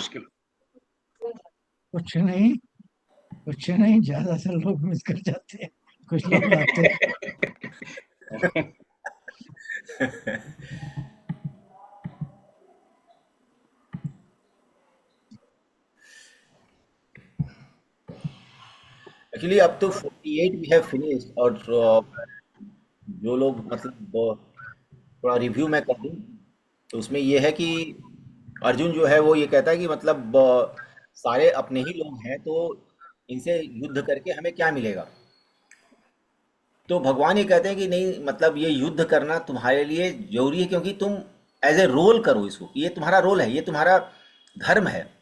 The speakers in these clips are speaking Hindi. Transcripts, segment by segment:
मुश्किल। कुछ नहीं, कुछ नहीं, ज्यादातर लोग मिस कर जाते हैं, कुछ लोग लाते हैं। एक्चुअली अब तो 48 वी हैव फिनिश्ड, और जो लोग मतलब थोड़ा रिव्यू मैं कर दूं, तो उसमें ये है कि अर्जुन जो है वो ये कहता है कि मतलब सारे अपने ही लोग हैं, तो इनसे युद्ध करके हमें क्या मिलेगा। तो भगवान ये कहते हैं कि नहीं, मतलब ये युद्ध करना तुम्हारे लिए जरूरी है, क्योंकि तुम एज ए रोल करो इसको, ये तुम्हारा रोल है, ये तुम्हारा धर्म है।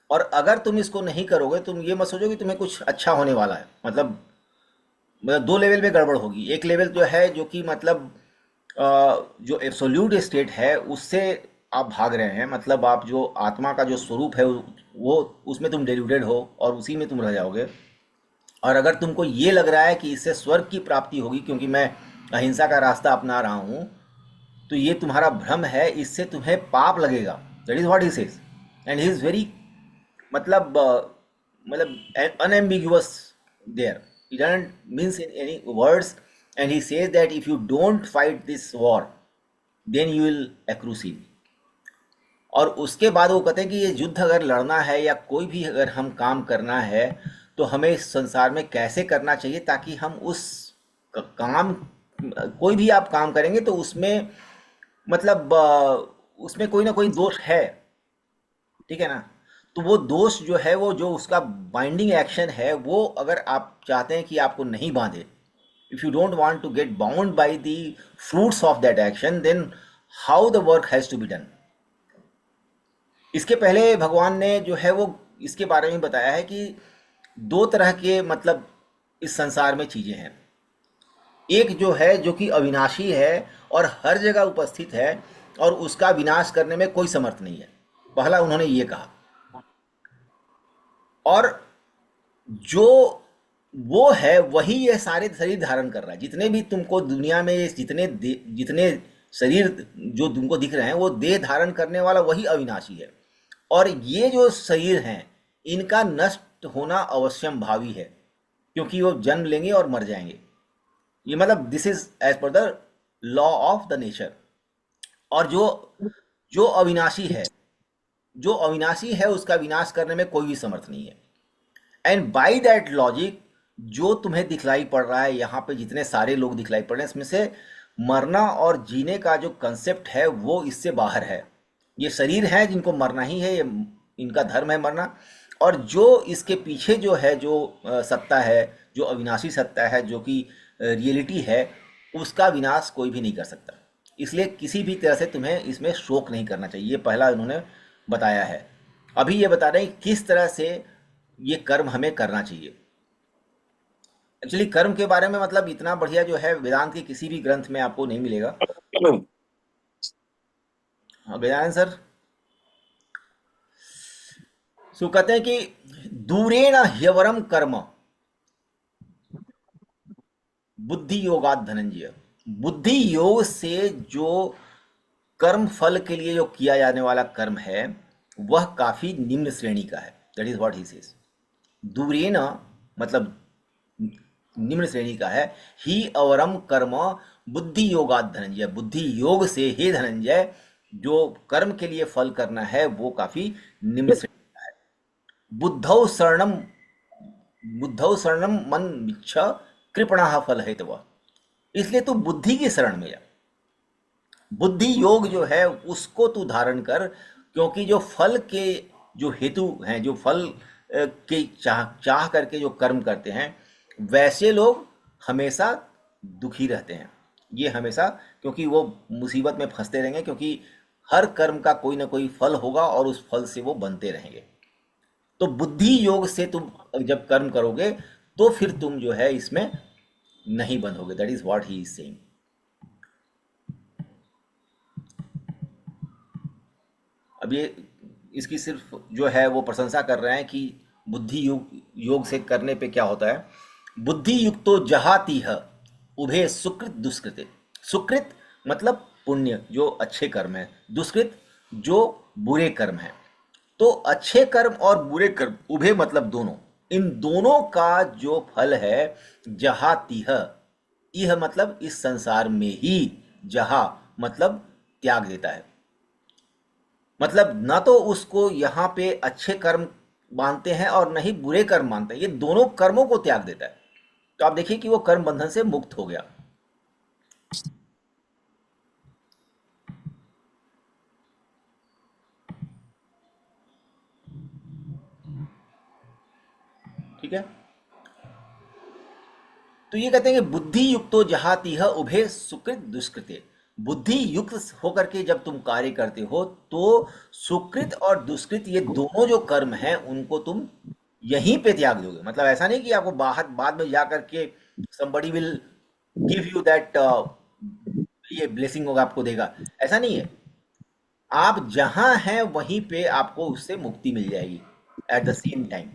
और अगर तुम इसको नहीं करोगे, तुम ये मत सोचो कि तुम्हें कुछ अच्छा होने वाला है। मतलब दो लेवल में गड़बड़ होगी। एक लेवल जो है जो कि मतलब जो एब्सोल्यूट स्टेट है उससे आप भाग रहे हैं, मतलब आप जो आत्मा का जो स्वरूप है वो उसमें तुम डेल्यूटेड हो और उसी में तुम रह जाओगे। और अगर तुमको ये लग रहा है कि इससे स्वर्ग की प्राप्ति होगी क्योंकि मैं अहिंसा का रास्ता अपना रहा हूँ, तो ये तुम्हारा भ्रम है, इससे तुम्हें पाप लगेगा। That is what he says. And he is very मतलब मतलब unambiguous there. He doesn't means in any words, and he says that if you don't fight this war, then you will accrusive. और उसके बाद वो कहते हैं कि ये युद्ध अगर लड़ना है या कोई भी अगर हम काम करना है, तो हमें इस संसार में कैसे करना चाहिए ताकि हम उस काम, कोई भी आप काम करेंगे तो उसमें मतलब उसमें कोई ना कोई दोष है, ठीक है ना। तो वो दोष जो है, वो जो उसका बाइंडिंग एक्शन है, वो अगर आप चाहते हैं कि आपको नहीं बांधे, if you don't want to get bound by the fruits of that action, then how the work has to be done. इसके पहले भगवान ने जो है वो इसके बारे में बताया है कि दो तरह के मतलब इस संसार में चीजें हैं। एक जो है जो कि अविनाशी है और हर जगह उपस्थित है और उसका विनाश करने में कोई समर्थ नहीं है। पहला उन्होंने ये कहा। और जो वो है वही ये सारे शरीर धारण कर रहा है। जितने भी तुमको दुनिया में जितने शरीर जो तुमको दिख रहे हैं, वो देह धारण करने वाला वही अविनाशी है। और ये जो शरीर हैं, इनका नष्ट होना अवश्यम भावी है, क्योंकि वो जन्म लेंगे और मर जाएंगे। ये मतलब this is as per the law of the nature. और जो जो अविनाशी है, जो अविनाशी है उसका विनाश करने में कोई भी समर्थ नहीं है। एंड बाई दैट लॉजिक, जो तुम्हें दिखलाई पड़ रहा है यहाँ पे, जितने सारे लोग दिखलाई पड़ रहे हैं, इसमें से मरना और जीने का जो कंसेप्ट है वो इससे बाहर है। ये शरीर है जिनको मरना ही है, ये इनका धर्म है मरना। और जो इसके पीछे जो है, जो सत्ता है, जो अविनाशी सत्ता है, जो कि रियलिटी है, उसका विनाश कोई भी नहीं कर सकता। इसलिए किसी भी तरह से तुम्हें इसमें शोक नहीं करना चाहिए। ये पहला उन्होंने बताया है। अभी ये बता रहे हैं किस तरह से ये कर्म हमें करना चाहिए। एक्चुअली कर्म के बारे में मतलब इतना बढ़िया जो है वेदांत के किसी भी ग्रंथ में आपको नहीं मिलेगा। हाँ वेदांत सर। सो कहते हैं कि दूरेण ह्यवरम कर्म बुद्धि योगात धनंजय। बुद्धि योग से जो कर्म फल के लिए जो किया जाने वाला कर्म है, वह काफी निम्न श्रेणी का है। That is what he says. दूरेण मतलब निम्न श्रेणी का है। ही अवरम कर्म बुद्धि योगात धनंजय। बुद्धि योग से हे धनंजय, जो कर्म के लिए फल करना है वो काफी निम्न श्रेणी का है। बुद्धौ शरणम, बुद्धौ शरणम मन मिच्छ कृपणा फल है तो। इसलिए तू बुद्धि की शरण में जा। बुद्धि योग जो है उसको तू धारण कर, क्योंकि जो फल के जो हेतु हैं, जो फल के चाह चाह करके जो कर्म करते हैं, वैसे लोग हमेशा दुखी रहते हैं। ये हमेशा, क्योंकि वो मुसीबत में फंसते रहेंगे, क्योंकि हर कर्म का कोई ना कोई फल होगा और उस फल से वो बनते रहेंगे। तो बुद्धि योग से तुम जब कर्म करोगे तो फिर तुम जो है इसमें नहीं बंधोगे। That is what he is saying. अब ये इसकी सिर्फ जो है वो प्रशंसा कर रहे हैं कि बुद्धि योग से करने पे क्या होता है। बुद्धि युक्तो जहाती है उभे सुकृत दुष्कृत। सुकृत मतलब पुण्य, जो अच्छे कर्म है। दुष्कृत जो बुरे कर्म है। तो अच्छे कर्म और बुरे कर्म, उभय मतलब दोनों, इन दोनों का जो फल है, जहा तिह, यह मतलब इस संसार में ही, जहा मतलब त्याग देता है। मतलब न तो उसको यहाँ पे अच्छे कर्म मानते हैं और न ही बुरे कर्म मानते हैं, ये दोनों कर्मों को त्याग देता है। तो आप देखिए कि वो कर्म बंधन से मुक्त हो गया। ठीक है। तो ये कहते हैं कि बुद्धि युक्तो जहाती है उभे सुकृत दुष्कृते। बुद्धि युक्त होकर के जब तुम कार्य करते हो तो सुकृत और दुष्कृत, ये दोनों जो कर्म हैं उनको तुम यहीं पे त्याग दोगे। मतलब ऐसा नहीं कि आपको बाहर बाद में जा करके somebody will give you that ये ब्लेसिंग होगा, आपको देगा, ऐसा नहीं है। आप जहां हैं वहीं पे आपको उससे मुक्ति मिल जाएगी at the same time.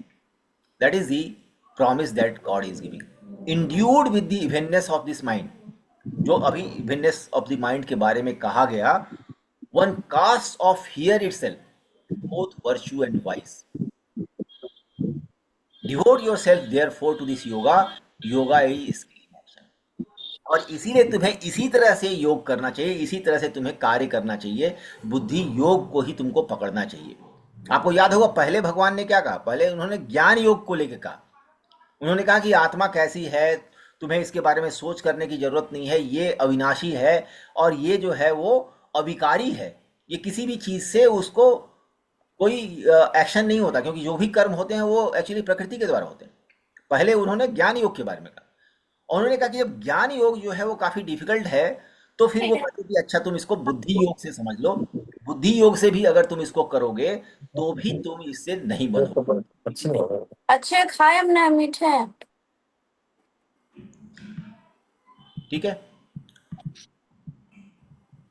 That is the promise that god is giving, endued with the eventness of this mind. जो अभी इवेंटनेस ऑफ द माइंड के बारे में कहा गया, one cast off here itself both virtue and vice, devote yourself therefore to this yoga, yoga is skill in action. और इसीलिए तुम्हें इसी तरह से योग करना चाहिए, इसी तरह से तुम्हें कार्य करना चाहिए, बुद्धि योग को ही तुमको पकड़ना चाहिए। आपको याद होगा पहले भगवान ने क्या कहा, पहले उन्होंने ज्ञान योग को लेकर कहा। उन्होंने कहा कि आत्मा कैसी है, तुम्हें इसके बारे में सोच करने की जरूरत नहीं है, ये अविनाशी है और ये जो है वो अविकारी है। ये किसी भी चीज से उसको कोई एक्शन नहीं होता, क्योंकि जो भी कर्म होते हैं वो एक्चुअली प्रकृति के द्वारा होते हैं। पहले उन्होंने ज्ञान योग के बारे में कहा, और उन्होंने कहा कि जब ज्ञान योग जो है वो काफी डिफिकल्ट है, तो फिर वो कहते कि अच्छा तुम इसको बुद्धि योग से समझ लो। बुद्धि योग से भी अगर तुम इसको करोगे तो भी तुम इससे नहीं बनोगे। अच्छे खाए हमने मीठे। ठीक है।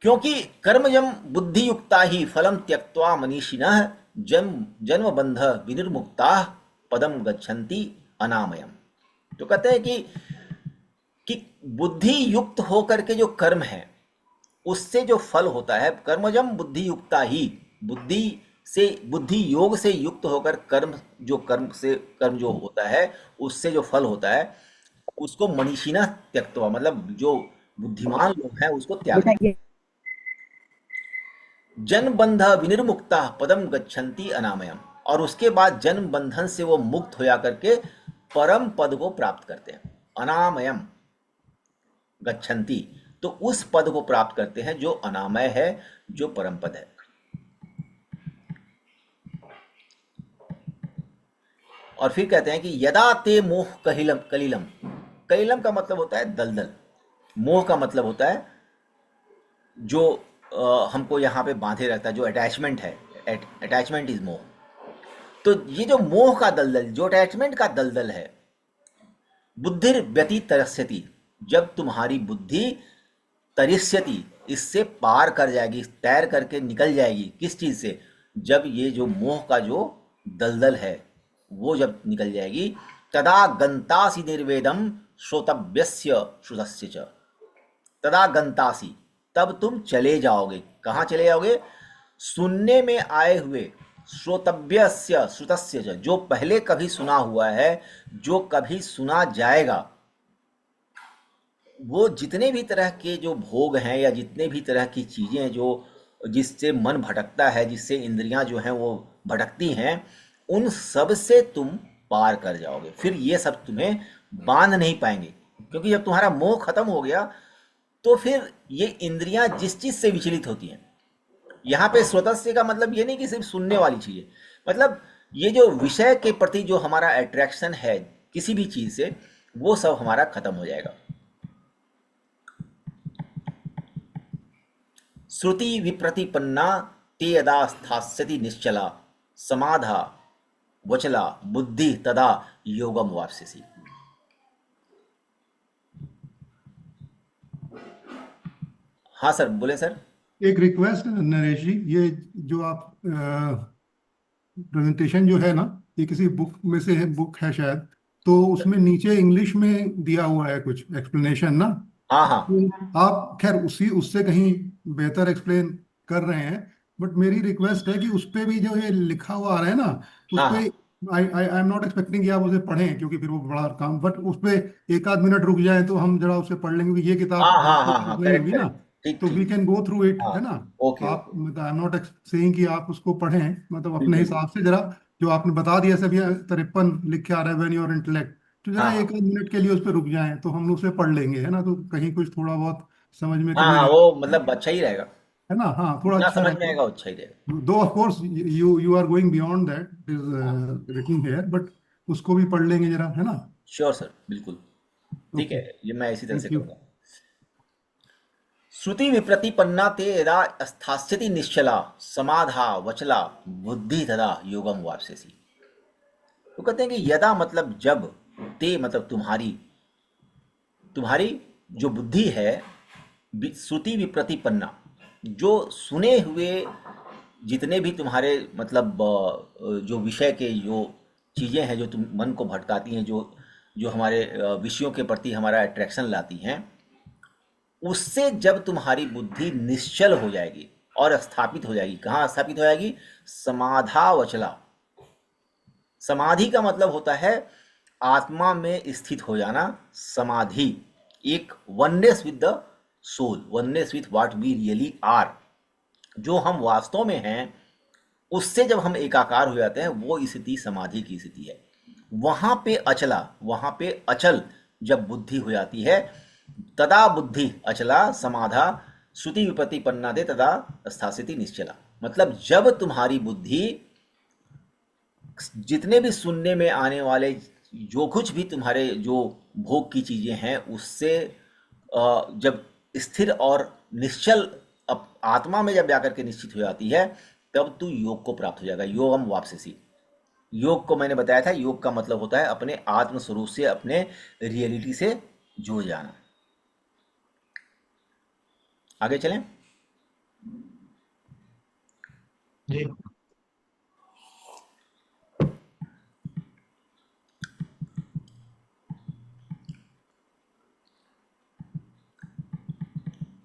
क्योंकि कर्मजम बुद्धि युक्ता ही फलम त्यक्त्वा मनीषिणः जन्म जन्म बंध विनिर्मुक्ता पदम गच्छन्ति अनामयम। तो कहते हैं कि बुद्धि युक्त होकर के जो कर्म है उससे जो फल होता है, कर्मजम बुद्धि युक्ता ही, बुद्धि से, बुद्धि योग से युक्त होकर कर्म जो होता है उससे जो फल होता है उसको मनीषिणः त्यक्त्वा, मतलब जो बुद्धिमान लोग हैं उसको त्याग देते। जन्म बंध विनिर्मुक्ता पदम गच्छन्ति अनामयम, और उसके बाद जन्म बंधन से वो मुक्त होया करके परम पद को प्राप्त करते हैं। अनामयम गच्छन्ति, तो उस पद को प्राप्त करते हैं जो अनामय है, जो परम पद है। और फिर कहते हैं कि यदा ते मोह कलिलम, कलिलम, कलिलम का मतलब होता है दलदल, मोह का मतलब होता है जो हमको यहाँ पे बांधे रखता है, जो अटैचमेंट है, अटैचमेंट इज मोह। तो ये जो मोह का दलदल, जो अटैचमेंट का दलदल है, बुद्धिर व्यति तरस्यति, जब तुम्हारी बुद्धि तरिष्यति, इससे पार कर जाएगी, तैर करके निकल जाएगी। किस चीज से? जब ये जो मोह का जो दलदल है वो जब निकल जाएगी, तदा गंतासी निर्वेदम श्रोतव्यस्य श्रुतस्य च, तदा गंतासी, तब तुम चले जाओगे। कहाँ चले जाओगे? सुनने में आए हुए, श्रोतव्यस्य श्रुतस्य च, जो पहले कभी सुना हुआ है, जो कभी सुना जाएगा, वो जितने भी तरह के जो भोग हैं या जितने भी तरह की चीजें जो जिससे मन भटकता है, जिससे इंद्रियां जो हैं वो भटकती हैं, उन सब से तुम पार कर जाओगे। फिर ये सब तुम्हें बांध नहीं पाएंगे, क्योंकि जब तुम्हारा मोह खत्म हो गया तो फिर ये इंद्रियां जिस चीज से विचलित होती हैं, यहाँ पे स्वतस्य का मतलब ये नहीं कि सिर्फ सुनने वाली चीज है, मतलब ये जो विषय के प्रति जो हमारा अट्रैक्शन है किसी भी चीज से, वो सब हमारा खत्म हो जाएगा। श्रुति विप्रतिपन्ना ते यदा स्थास्यति निश्चला समाधा वचला बुद्धि तदा योगम वाप्स्यसि। हाँ सर, बोले सर। एक रिक्वेस्ट नरेश जी, ये जो आप प्रेजेंटेशन जो है ना, ये किसी बुक में से है, बुक है शायद, तो उसमें नीचे इंग्लिश में दिया हुआ है कुछ एक्सप्लेनेशन ना। हाँ हाँ तो आप खैर उससे कहीं बेहतर एक्सप्लेन कर रहे हैं, बट मेरी रिक्वेस्ट है कि उस पे भी जो ये लिखा हुआ आ रहा है ना, उस हाँ पे हाँ आई एम नॉट एक्सपेक्टिंग कि आप उसे पढ़ें, क्योंकि फिर वो बड़ा काम, बट उस पे एक आध मिनट रुक जाए तो हम जरा उसे पढ़ लेंगे, क्योंकि ये हाँ किताब हाँ आपके हाँ पास हाँ, नहीं करेक्ट होगी ना, करेक्ट, ठीक तो वी ठीक, कैन गो थ्रू इट, हाँ, है ना। ओके आप, okay, I am not saying कि आप उसको पढ़ें, मतलब अपने बिल्कुल, हिसाब से जरा, जो आपने बता दिया सभी 53 लिख के आ रहा है व्हेन योर इंटेलेक्ट, तो जरा हाँ एक हाँ आध मिनट के लिए उस पर रुक जाएं तो हम उसे पढ़ लेंगे, है ना, तो कहीं कुछ थोड़ा बहुत समझ में हाँ कमी हाँ, रह, वो मतलब अच्छा ही रहेगा, है ना, हाँ थोड़ा जितना अच्छा समझ में रहेगा। आएगा अच्छा ही रहेगा। Though of course you are going beyond that हाँ, इज रिटन हियर, बट उसको भी पढ़ लेंगे जरा, है ना। श्योर सर, बिल्कुल, ठीक ओके, है, ये मैं इसी तरह से थैंक यू। करूँगा। श्रुति विप्रतिपन्ना ते यदा स्थास्यति निश्चला समाधा वचला बुद्धि तदा योगम वापसेसी। तो कहते हैं कि यदा मतलब जब, ते मतलब तुम्हारी, तुम्हारी जो बुद्धि है, श्रुति विप्रतिपन्ना, जो सुने हुए जितने भी तुम्हारे मतलब जो विषय के जो चीज़ें हैं जो तुम मन को भटकाती हैं, जो जो हमारे विषयों के प्रति हमारा अट्रैक्शन लाती हैं, उससे जब तुम्हारी बुद्धि निश्चल हो जाएगी और स्थापित हो जाएगी, कहाँ स्थापित हो जाएगी? समाधावचला। समाधि का मतलब होता है आत्मा में स्थित हो जाना, समाधि, एक oneness with the soul, oneness with what we really are, जो हम वास्तव में हैं, उससे जब हम एकाकार हो जाते हैं, वो स्थिति समाधि की स्थिति है। वहां पे अचला, वहां पे अचल जब बुद्धि हो जाती है, तदा बुद्धि अचला समाधा श्रुति विप्रतिपन्ना दे तदा स्थासिति निश्चला। मतलब जब तुम्हारी बुद्धि जितने भी सुनने में आने वाले जो कुछ भी तुम्हारे जो भोग की चीजें हैं, उससे जब स्थिर और निश्चल आत्मा में जब जाकर के निश्चित हो जाती है, तब तू योग को प्राप्त हो जाएगा, योगम वापसी। योग को मैंने बताया था, योग का मतलब होता है अपने आत्म स्वरूप से, अपने रियलिटी से जुड़ जाना। आगे चलें। जी।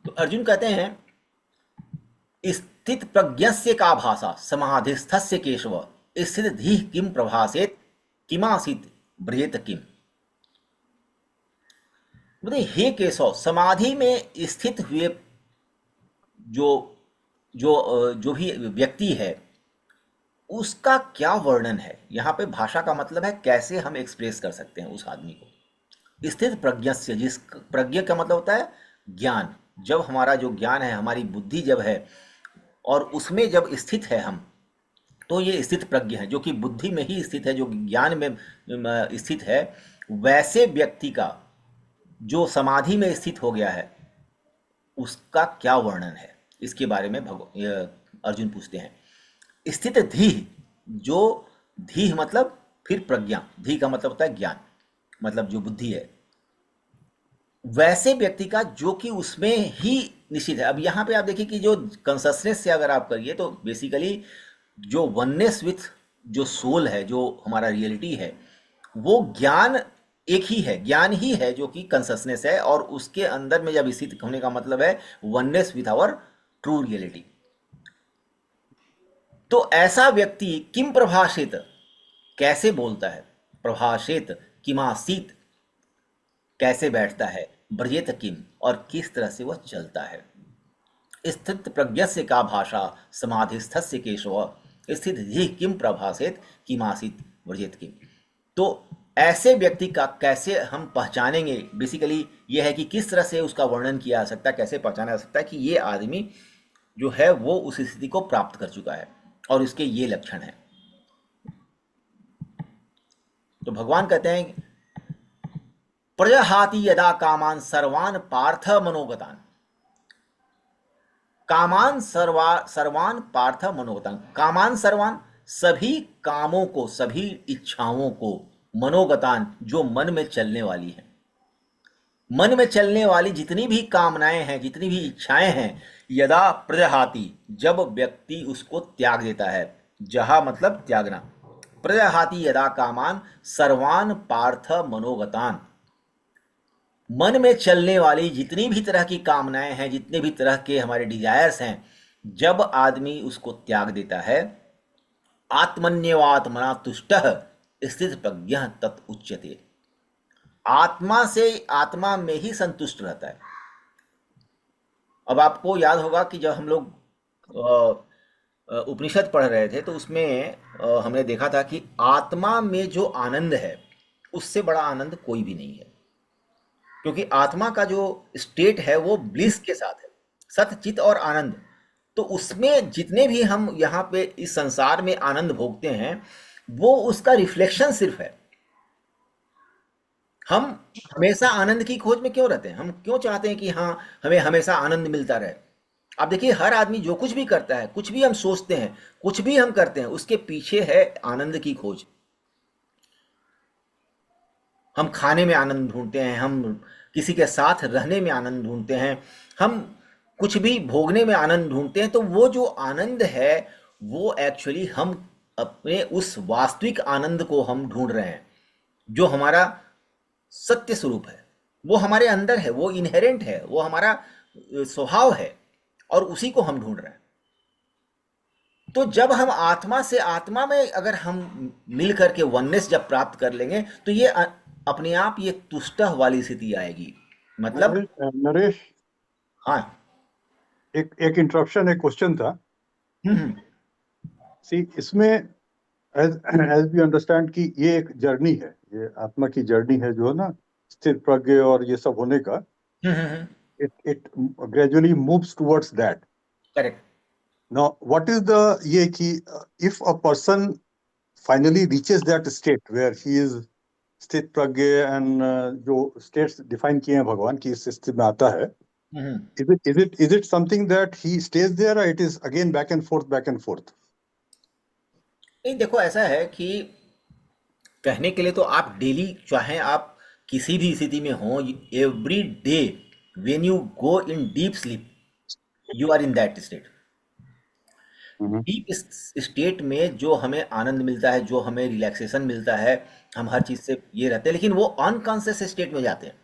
तो अर्जुन कहते हैं, स्थित प्रज्ञस्य का भाषा समाधिस्थस्य केशव स्थित धी किम प्रभासेत किमासित ब्रजेत किम। बोले हे केशव, समाधि में स्थित हुए जो जो भी व्यक्ति है, उसका क्या वर्णन है। यहाँ पे भाषा का मतलब है कैसे हम एक्सप्रेस कर सकते हैं उस आदमी को। स्थित प्रज्ञस्य, जिस प्रज्ञ का मतलब होता है ज्ञान, जब हमारा जो ज्ञान है, हमारी बुद्धि जब है और उसमें जब स्थित है हम, तो ये स्थित प्रज्ञ है, जो कि बुद्धि में ही स्थित है, जो ज्ञान में स्थित है। वैसे व्यक्ति का जो समाधि में स्थित हो गया है, उसका क्या वर्णन है, इसके बारे में अर्जुन पूछते हैं। स्थित धीह, जो धीह मतलब फिर प्रज्ञा, धी का मतलब होता है ज्ञान, मतलब जो बुद्धि है, वैसे व्यक्ति का जो कि उसमें ही निश्चित है। अब यहाँ पे आप देखिए कि जो कंससनेस से अगर आप करिए, तो बेसिकली जो वननेस विथ जो सोल है, जो हमारा रियलिटी है, वो ज्ञान एक ही है, ज्ञान ही है जो कि कंससनेस है, और उसके अंदर में जब स्थित होने का मतलब है oneness with our true reality. तो ऐसा व्यक्ति किम प्रभाषित, कैसे बोलता है, प्रभाषित किमासीत, कैसे बैठता है, ब्रजेत किम, और किस तरह से वह चलता है। स्थित प्रज्ञस्य का भाषा समाधिस्थस्य केशव स्थित ही किम प्रभाषित किमासीत ब्रजेत किम। तो ऐसे व्यक्ति का कैसे हम पहचानेंगे, बेसिकली यह है कि किस तरह से उसका वर्णन किया जा सकता है, कैसे पहचाना जा सकता है कि ये आदमी जो है वो उस स्थिति को प्राप्त कर चुका है और इसके ये लक्षण हैं। तो भगवान कहते हैं, प्रजहाति यदा कामान सर्वान पार्थ मनोगतान, कामान सर्वान पार्थ मनोगतान, कामान सर्वान सभी कामों को, सभी इच्छाओं को, मनोगतान जो मन में चलने वाली है, मन में चलने वाली जितनी भी कामनाएं हैं, जितनी भी इच्छाएं हैं, यदा प्रजहाति, जब व्यक्ति उसको त्याग देता है, जहा मतलब त्यागना, प्रजहाति यदा कामान सर्वान पार्थ मनोगतान, मन में चलने वाली जितनी भी तरह की कामनाएं हैं, जितने भी तरह के हमारे डिजायर्स हैं, जब आदमी उसको त्याग देता है, आत्मन्यवात्मना तुष्टः स्थित प्रज्ञः तत् उच्यते, आत्मा से आत्मा में ही संतुष्ट रहता है। अब आपको याद होगा कि जब हम लोग उपनिषद पढ़ रहे थे तो उसमें हमने देखा था कि आत्मा में जो आनंद है उससे बड़ा आनंद कोई भी नहीं है, क्योंकि आत्मा का जो स्टेट है वो ब्लिस के साथ है, सत चित और आनंद। तो उसमें जितने भी हम यहाँ पे इस संसार में आनंद भोगते हैं वो उसका रिफ्लेक्शन सिर्फ है। हम हमेशा आनंद की खोज में क्यों रहते हैं? हम क्यों चाहते हैं कि हाँ हमें हमेशा आनंद मिलता रहे? आप देखिए, हर आदमी जो कुछ भी करता है, कुछ भी हम सोचते हैं, कुछ भी हम करते हैं, उसके पीछे है आनंद की खोज। हम खाने में आनंद ढूंढते हैं, हम किसी के साथ रहने में आनंद ढूंढते हैं, हम कुछ भी भोगने में आनंद ढूंढते हैं। तो वो जो आनंद है वो एक्चुअली हम अपने उस वास्तविक आनंद को हम ढूंढ रहे हैं, जो हमारा सत्य स्वरूप है, वो हमारे अंदर है, वो इनहेरेंट है, वो हमारा स्वभाव है, और उसी को हम ढूंढ रहे हैं। तो जब हम आत्मा से आत्मा में अगर हम मिल करके वननेस जब प्राप्त कर लेंगे तो ये अपने आप ये तुष्ट वाली स्थिति आएगी। मतलब नरेश, हाँ, एक इंटरप्शन, एक क्वेश्चन था। सी, इसमें एज वी अंडरस्टैंड कि ये एक जर्नी है, ये आत्मा की जर्नी है जो है ना, स्थिर प्रज्ञ और ये सब होने का। It gradually moves towards that. Correct. Now what is the ये कि if a person finally reaches that state where he is स्थित प्रज्ञ एंड जो स्टेट्स डिफाइन किए हैं भगवान की इस स्थिति में आता है, is it something that he stays there or it is again back and forth? नहीं, देखो ऐसा है कि कहने के लिए तो आप डेली चाहे आप किसी भी स्थिति में हो, every day when you go in deep sleep you are in that state. Deep state में जो हमें आनंद मिलता है, जो हमें रिलैक्सेशन मिलता है, हम हर चीज से ये रहते हैं, लेकिन वो अनकॉन्शियस स्टेट में जाते हैं,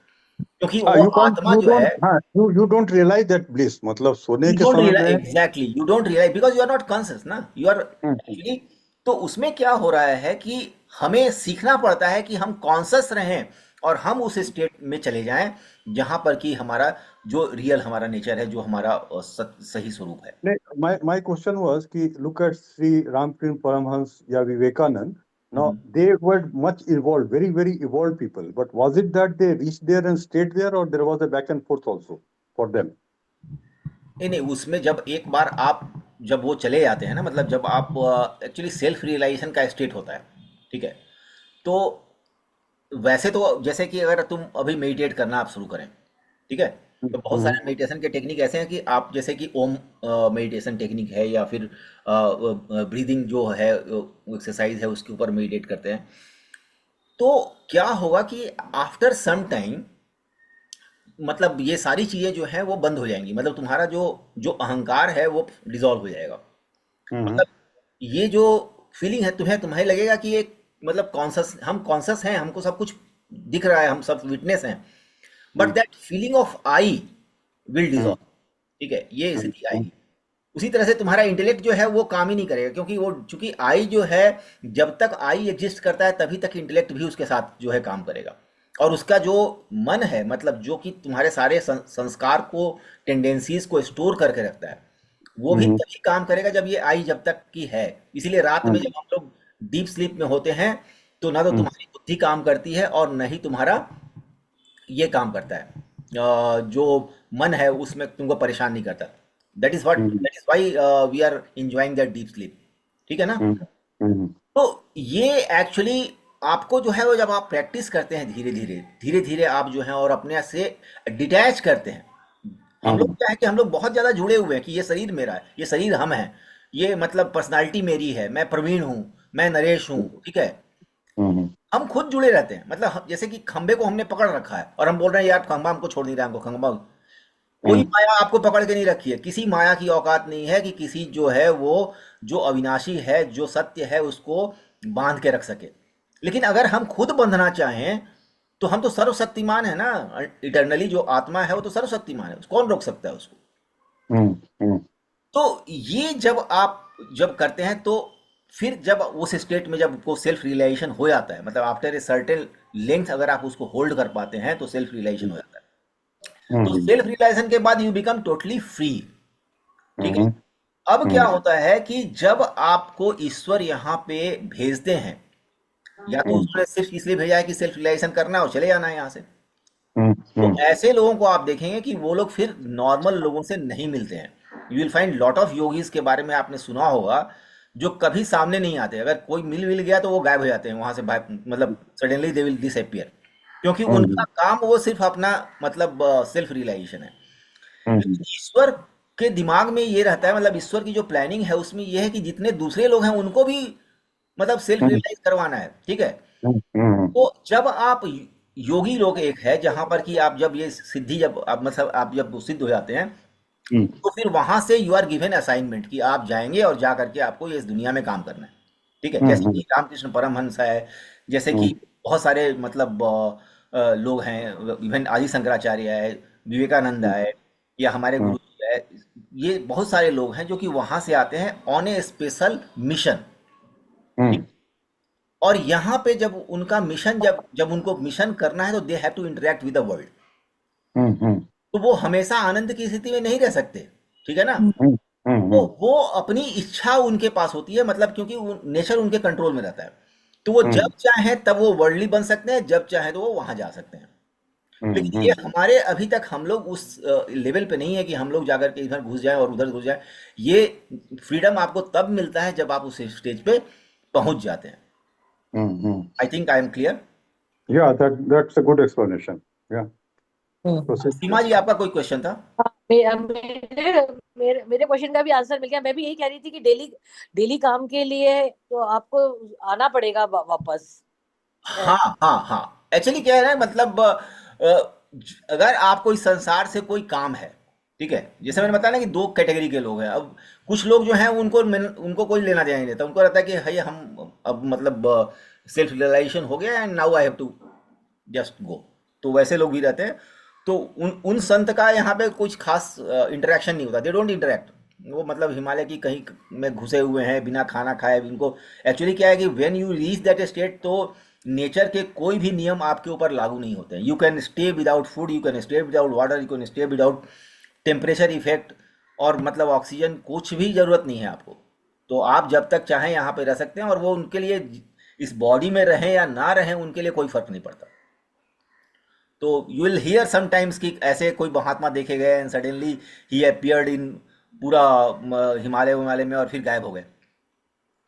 क्योंकि वो आत्मा जो है you don't realize that bliss, मतलब सोने you के don't समय realize, में exactly, you don't realize because you are not conscious ना, you are actually। तो उसमें क्या हो रहा है कि हमें सीखना पड़ता है कि हम कॉन्शियस रहें और हम उस स्टेट में चले जाएं जहां पर कि हमारा जो रियल हमारा नेचर है, जो हमारा सही स्वरूप है। नहीं, my question was कि look at Sri Ramkrishna Paramhans या Vivekananda. Now they were much evolved, very very evolved people, but was it that they reached there and stayed there or there was a back and forth also for them? नहीं, उसमें जब एक बार आप जब वो चले जाते हैं ना, मतलब जब आप एक्चुअली सेल्फ रियलाइजेशन का स्टेट होता है, ठीक है। तो वैसे तो जैसे कि अगर तुम अभी मेडिटेट करना आप शुरू करें, ठीक है, तो बहुत सारे मेडिटेशन के टेक्निक ऐसे हैं कि आप जैसे कि ओम मेडिटेशन टेक्निक है या फिर ब्रीदिंग जो है एक्सरसाइज है उसके ऊपर मेडिटेट करते हैं। तो क्या होगा कि आफ्टर सम टाइम मतलब ये सारी चीजें जो है वो बंद हो जाएंगी, मतलब तुम्हारा जो जो अहंकार है वो डिसॉल्व हो जाएगा। मतलब ये जो फीलिंग है तुम्हें लगेगा कि ये मतलब कॉन्शियस, हम कॉन्शियस हैं, हमको सब कुछ दिख रहा है, हम सब विटनेस हैं, but that feeling of I will dissolve, ठीक है, ये स्थिति आएगी। उसी तरह से तुम्हारा इंटेलेक्ट जो है वो काम ही नहीं करेगा, क्योंकि वो चूंकि आई जो है, जब तक आई एग्जिस्ट करता है तभी तक इंटेलेक्ट भी उसके साथ जो है काम करेगा, और उसका जो मन है, मतलब जो कि तुम्हारे सारे संस्कार को, टेंडेंसीज को स्टोर करके रखता है, वो भी तभी काम करेगा जब ये आई जब तक की है। इसीलिए रात में जब हम लोग डीप स्लीप में होते हैं तो ना तो तुम्हारी बुद्धि काम करती है और न ही तुम्हारा ये काम करता है, जो मन है उसमें तुमको परेशान नहीं करता। That is why we are enjoying that deep sleep, ठीक है ना। तो ये एक्चुअली आपको जो है वो जब आप प्रैक्टिस करते हैं धीरे धीरे आप जो है और अपने से डिटैच करते हैं। हम लोग क्या है कि हम लोग बहुत ज्यादा जुड़े हुए हैं कि ये शरीर मेरा है, ये शरीर हम है, ये मतलब पर्सनालिटी मेरी है, मैं प्रवीण हूँ, मैं नरेश हूँ, ठीक है। हम खुद जुड़े रहते हैं, मतलब जैसे कि खंबे को हमने पकड़ रखा है और हम बोल रहे हैं यार खंबा हमको छोड़ नहीं रहा, हमको खंबा। कोई माया आपको पकड़ के नहीं रखी है, किसी माया की औकात नहीं है कि किसी जो है वो जो अविनाशी है, जो सत्य है, उसको बांध के रख सके। लेकिन अगर हम खुद बंधना चाहें तो हम तो सर्वशक्तिमान है ना, इटरनली जो आत्मा है वो तो सर्वशक्तिमान है, कौन रोक सकता है उसको। तो ये जब करते हैं तो फिर जब उस स्टेट में जब को सेल्फ रियलाइजेशन हो जाता है, मतलब आफ्टर ए सर्टेन लेंथ अगर आप उसको होल्ड कर पाते हैं तो सेल्फ रियलाइजेशन हो जाता है। तो सेल्फ रियलाइजेशन के बाद यू बिकम टोटली फ्री। ठीक है। अब क्या होता है कि जब आपको ईश्वर यहाँ पे भेजते हैं, या तो उसने सिर्फ इसलिए भेजा है कि सेल्फ रियलाइजेशन करना है और चले जाना है यहाँ से, तो ऐसे लोगों को आप देखेंगे कि वो लोग फिर नॉर्मल लोगों से नहीं मिलते हैं। You will find lot of yogis के बारे में आपने सुना होगा जो कभी सामने नहीं आते, अगर कोई मिल गया तो वो गायब हो जाते हैं वहां से, मतलब सडनली दे विल डिसअपियर, क्योंकि उनका काम वो सिर्फ अपना मतलब सेल्फ रियलाइजेशन है। लेकिन ईश्वर के दिमाग में ये रहता है, मतलब ईश्वर की जो प्लानिंग है उसमें ये है कि जितने दूसरे लोग हैं उनको भी मतलब सेल्फ रियलाइज करवाना है। ठीक है। तो जब आप योगी लोग एक है जहां पर कि आप जब ये सिद्धि जब आप मतलब आप जब सिद्ध हो जाते हैं तो फिर वहां से यू आर गिवन असाइनमेंट कि आप जाएंगे और जा करके आपको ये इस दुनिया में काम करना है। ठीक है। जैसे कि रामकृष्ण परमहंस है, जैसे कि बहुत सारे मतलब लोग हैं, इवन आदि शंकराचार्य है, विवेकानंद है, या हमारे गुरु जी है, ये बहुत सारे लोग हैं जो कि वहां से आते हैं ऑन ए स्पेशल मिशन। और यहाँ पे जब उनका मिशन जब उनको मिशन करना है तो they have to interact with the world. तो वो हमेशा आनंद की स्थिति में नहीं रह सकते। ठीक है ना। तो वो अपनी इच्छा उनके पास होती है, मतलब क्योंकि नेचर उनके कंट्रोल में रहता है, तो वो जब चाहे तब वो वर्ल्डली बन सकते हैं, जब चाहे तो वो वहां जा सकते हैं। लेकिन ये हमारे अभी तक हम लोग उस लेवल पे नहीं है कि हम लोग जाकर के इधर घुस जाएं और उधर घुस जाएं। ये फ्रीडम आपको तब मिलता है जब आप उस स्टेज पे पहुंच जाते हैं। I think I am clear. Yeah, that's a good explanation. Yeah. सीमा जी, आपका कोई क्वेश्चन था? मेरे क्वेश्चन का भी आंसर मिल गया। मैं भी यही कह रही थी कि डेली काम के लिए तो आपको आना पड़ेगा वापस। हाँ। एक्चुअली क्या है, मतलब अगर आपको इस संसार से कोई काम है, ठीक है, जैसे मैंने बताया ना कि दो कैटेगरी के लोग हैं। अब कुछ लोग जो हैं उनको कोई लेना देना नहीं रहता, उनको रहता है कि भाई हम अब मतलब सेल्फ रियलाइजेशन हो गया and now I have to just go. तो वैसे लोग भी रहते हैं। तो उन संत का यहाँ पे कुछ खास इंटरेक्शन नहीं होता, दे डोंट इंटरेक्ट। वो मतलब हिमालय की कहीं में घुसे हुए हैं बिना खाना खाए। इनको एक्चुअली क्या है कि when you reach that state तो नेचर के कोई भी नियम आपके ऊपर लागू नहीं होते हैं। You can stay without food, you can stay without water, you can stay without temperature effect, और मतलब ऑक्सीजन कुछ भी ज़रूरत नहीं है आपको। तो आप जब तक चाहें यहाँ पे रह सकते हैं, और वो उनके लिए इस बॉडी में रहें या ना रहें उनके लिए कोई फर्क नहीं पड़ता। तो यू विल हियर समटाइम्स कि ऐसे कोई महात्मा देखे गए and suddenly he appeared in पूरा हिमालय में और फिर गायब हो गए।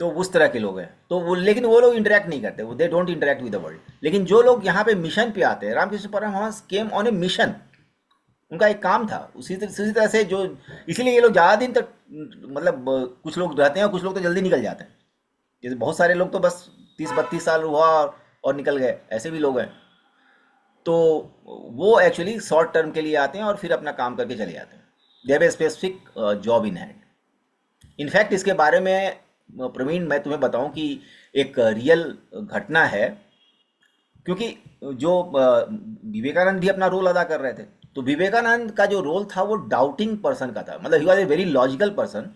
तो उस तरह के लोग हैं। तो वो लेकिन वो लोग इंटरेक्ट नहीं करते, वो they don't interact with the world. लेकिन जो लोग यहाँ पे मिशन पे आते हैं, Ramakrishna Paramahamsa came on a mission, उनका एक काम था। उसी तरह से जो इसीलिए ये लोग ज़्यादा दिन तक मतलब कुछ लोग रहते हैं और कुछ लोग तो जल्दी निकल जाते हैं। जैसे बहुत सारे लोग तो बस 30-32 साल हुआ और निकल गए, ऐसे भी लोग हैं। तो वो एक्चुअली शॉर्ट टर्म के लिए आते हैं और फिर अपना काम करके चले जाते हैं। They have a specific job in hand. In fact इसके बारे में प्रवीण मैं तुम्हें बताऊं कि एक रियल घटना है, क्योंकि जो विवेकानंद भी अपना रोल अदा कर रहे थे। तो विवेकानंद का जो रोल था वो डाउटिंग पर्सन का था, मतलब he was a very logical person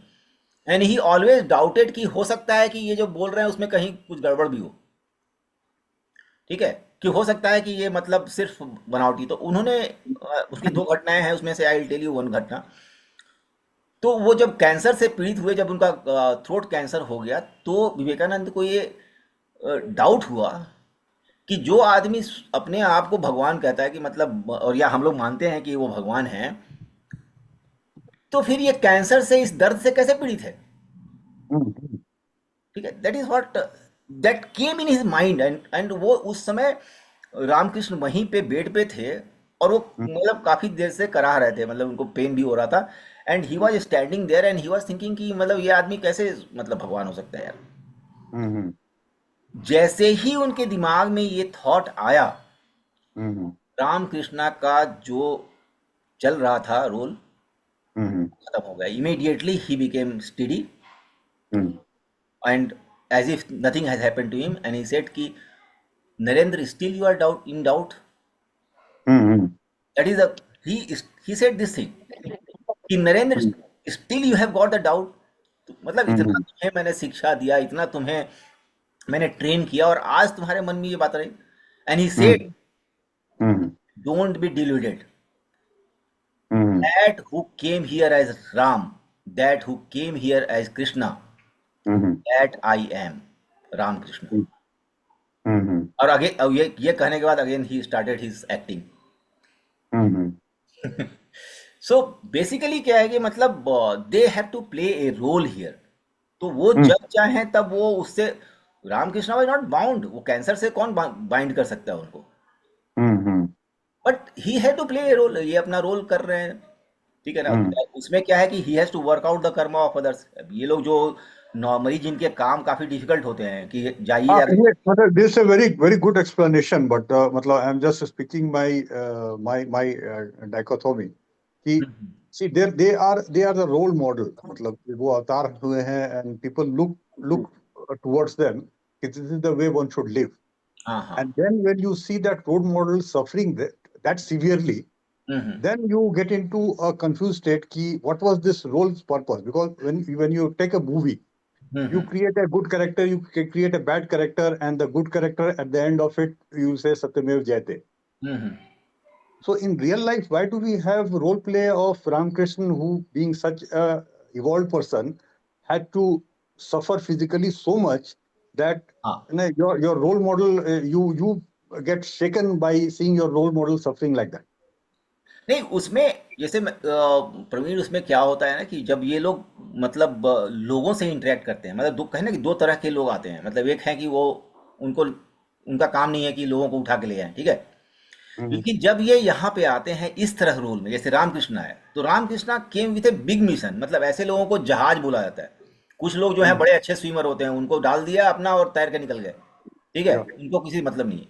and he always doubted कि हो सकता है कि ये जो बोल रहे हैं उसमें कहीं कुछ गड़बड़ भी हो। ठीक है, कि हो सकता है कि ये मतलब सिर्फ बनावटी। तो उन्होंने उसकी दो घटनाएं हैं, उसमें से I will tell you one घटना। तो वो जब कैंसर से पीड़ित हुए, जब उनका थ्रोट कैंसर हो गया, तो विवेकानंद को ये डाउट हुआ कि जो आदमी अपने आप को भगवान कहता है कि मतलब, और या हम लोग मानते हैं कि वो भगवान है, तो फिर ये कैंसर से इस दर्द से कैसे पीड़ित है। ठीक है, that is what that came in his mind. And वो उस समय रामकृष्ण वहीं पे बेड पे थे और वो मतलब काफी देर से कराह रहे थे, मतलब उनको पेन भी हो रहा था। And he was standing there and he was thinking कि मतलब ये आदमी कैसे मतलब भगवान हो सकता है यार। जैसे ही उनके दिमाग में ये थॉट आया, रामकृष्णा का जो चल रहा था रोल खत्म हो गया। Immediately he became steady and as if nothing has happened to him and he said कि Narendra, still you are in doubt. That is he said this thing कि Narendra, still you have got the doubt. मतलब इतना हम्म तुम्हें मैंने शिक्षा दिया, इतना तुम्हें मैंने ट्रेन किया, और आज तुम्हारे मन में ये बात रही। And he said, hmm hmm don't be deluded, hmm that who came here as Ram, that who came here as Krishna, hmm that I am Ram Krishna। हम्म और आगे अब ये कहने के बाद again he started his acting. Hmm so basically क्या है कि मतलब they have to play a role here. तो वो हम्म जब चाहें तब वो उससे, रामकृष्ण वाज नॉट बाउंड, वो कैंसर से कौन बाइंड कर सकता है उनको, hmm but he have to play a role, ये अपना रोल कर रहे हैं, ठीक है ना। हम्म उसमें क्या है कि he has to work out the karma of others. ये लोग जो नॉर्मली जिनके काम काफी डिफिकल्ट होते हैं कि जाइए हाँ यार। ये मतलब this is a very very good explanation, but मतलब I'm just speaking my dichotomy कि see they are the role model, मतलब वो अवतार हुए हैं and people look towards them कि this is the way one should live, हाँ हाँ। and then when you see that role model suffering that severely, hmm then you get into a confused state कि what was this role's purpose, because when you take a movie, you create a good character, you create a bad character, and the good character at the end of it you say Satyamev Jayate. Hmm So in real life, why do we have role play of Ramakrishna, who being such a evolved person had to suffer physically so much that हाँ। your role model, you get shaken by seeing your role model suffering like that. नहीं उसमें जैसे प्रवीण, उसमें क्या होता है ना कि जब ये लोग मतलब लोगों से इंटरेक्ट करते हैं, मतलब दो कहना कि दो तरह के लोग आते हैं। मतलब एक है कि वो उनको उनका काम नहीं है कि लोगों को उठा के ले जाएं, ठीक है। हम्म लेकिन जब ये यहाँ पे आते हैं इस तरह रोल में, जैसे रामकृष्ण है, तो Ramakrishna came with a big mission. मतलब ऐसे लोगों को जहाज बोला जाता है। कुछ लोग जो है बड़े अच्छे स्विमर होते हैं, उनको डाल दिया अपना और तैर के निकल गए, ठीक है, Yeah. उनको किसी मतलब नहीं है।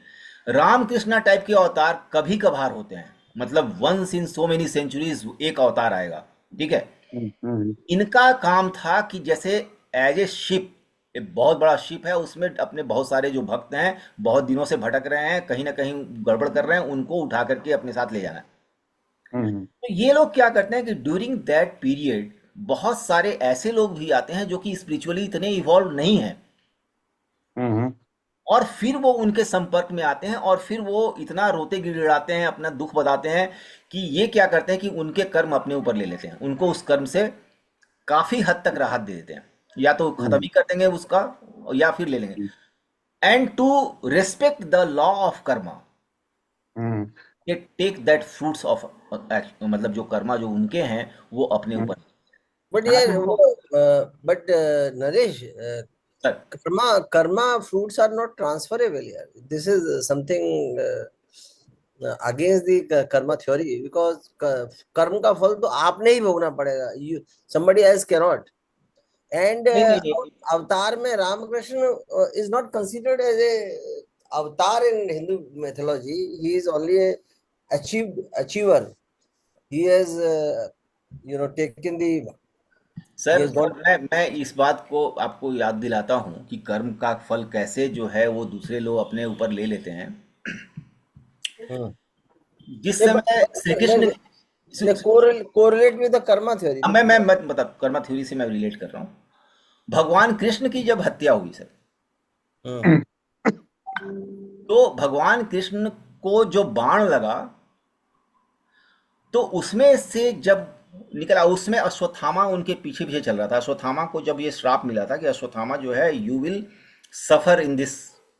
रामकृष्णा टाइप के अवतार कभी कभार होते हैं, मतलब once in so many centuries एक अवतार आएगा, ठीक है। हम्म इनका काम था कि जैसे एज ए शिप, एक बहुत बड़ा शिप है, उसमें अपने बहुत सारे जो भक्त हैं बहुत दिनों से भटक रहे हैं, कहीं ना कहीं गड़बड़ कर रहे हैं, उनको उठा करके अपने साथ ले जाना है। हम्म तो ये लोग क्या करते हैं कि ड्यूरिंग दैट पीरियड बहुत सारे ऐसे लोग भी आते हैं जो कि स्पिरिचुअली इतने इवॉल्व नहीं हैं, हम्म और फिर वो उनके संपर्क में आते हैं, और फिर वो इतना रोते गिड़गिड़ाते हैं, अपना दुख बताते हैं कि ये क्या करते हैं कि उनके कर्म अपने ऊपर ले लेते हैं, उनको उस कर्म से काफी हद तक राहत दे देते हैं, या तो खत्म ही कर देंगे उसका या फिर ले लेंगे। And to respect the law of karma, hmm ये टेक दैट फ्रूट्स ऑफ, मतलब जो कर्मा जो उनके हैं वो अपने ऊपर। बट यार वो but Naresh, sir Karma fruits are not transferable यार. This is something against the karma theory, because कर्म का फल तो आपने ही भोगना पड़ेगा. Somebody else cannot. And अवतार में Ramakrishna is not considered as a avatar in Hindu mythology. He is only a achiever. He has taken the. Sir मैं इस बात को आपको याद दिलाता हूँ कि कर्म का फल कैसे जो है वो दूसरे लोग अपने ऊपर ले लेते हैं। जिस समय Shri Krishna correlate with the Karma theory, मैं मतलब कर्मा थ्योरी से मैं रिलेट कर रहा हूँ। भगवान कृष्ण की जब हत्या हुई सर, तो भगवान कृष्ण को जो बाण लगा, तो उसमें से जब निकला, उसमें अश्वत्थामा उनके पीछे पीछे चल रहा था। अश्वत्थामा को जब ये श्राप मिला था कि अश्वत्थामा जो है you will suffer in this,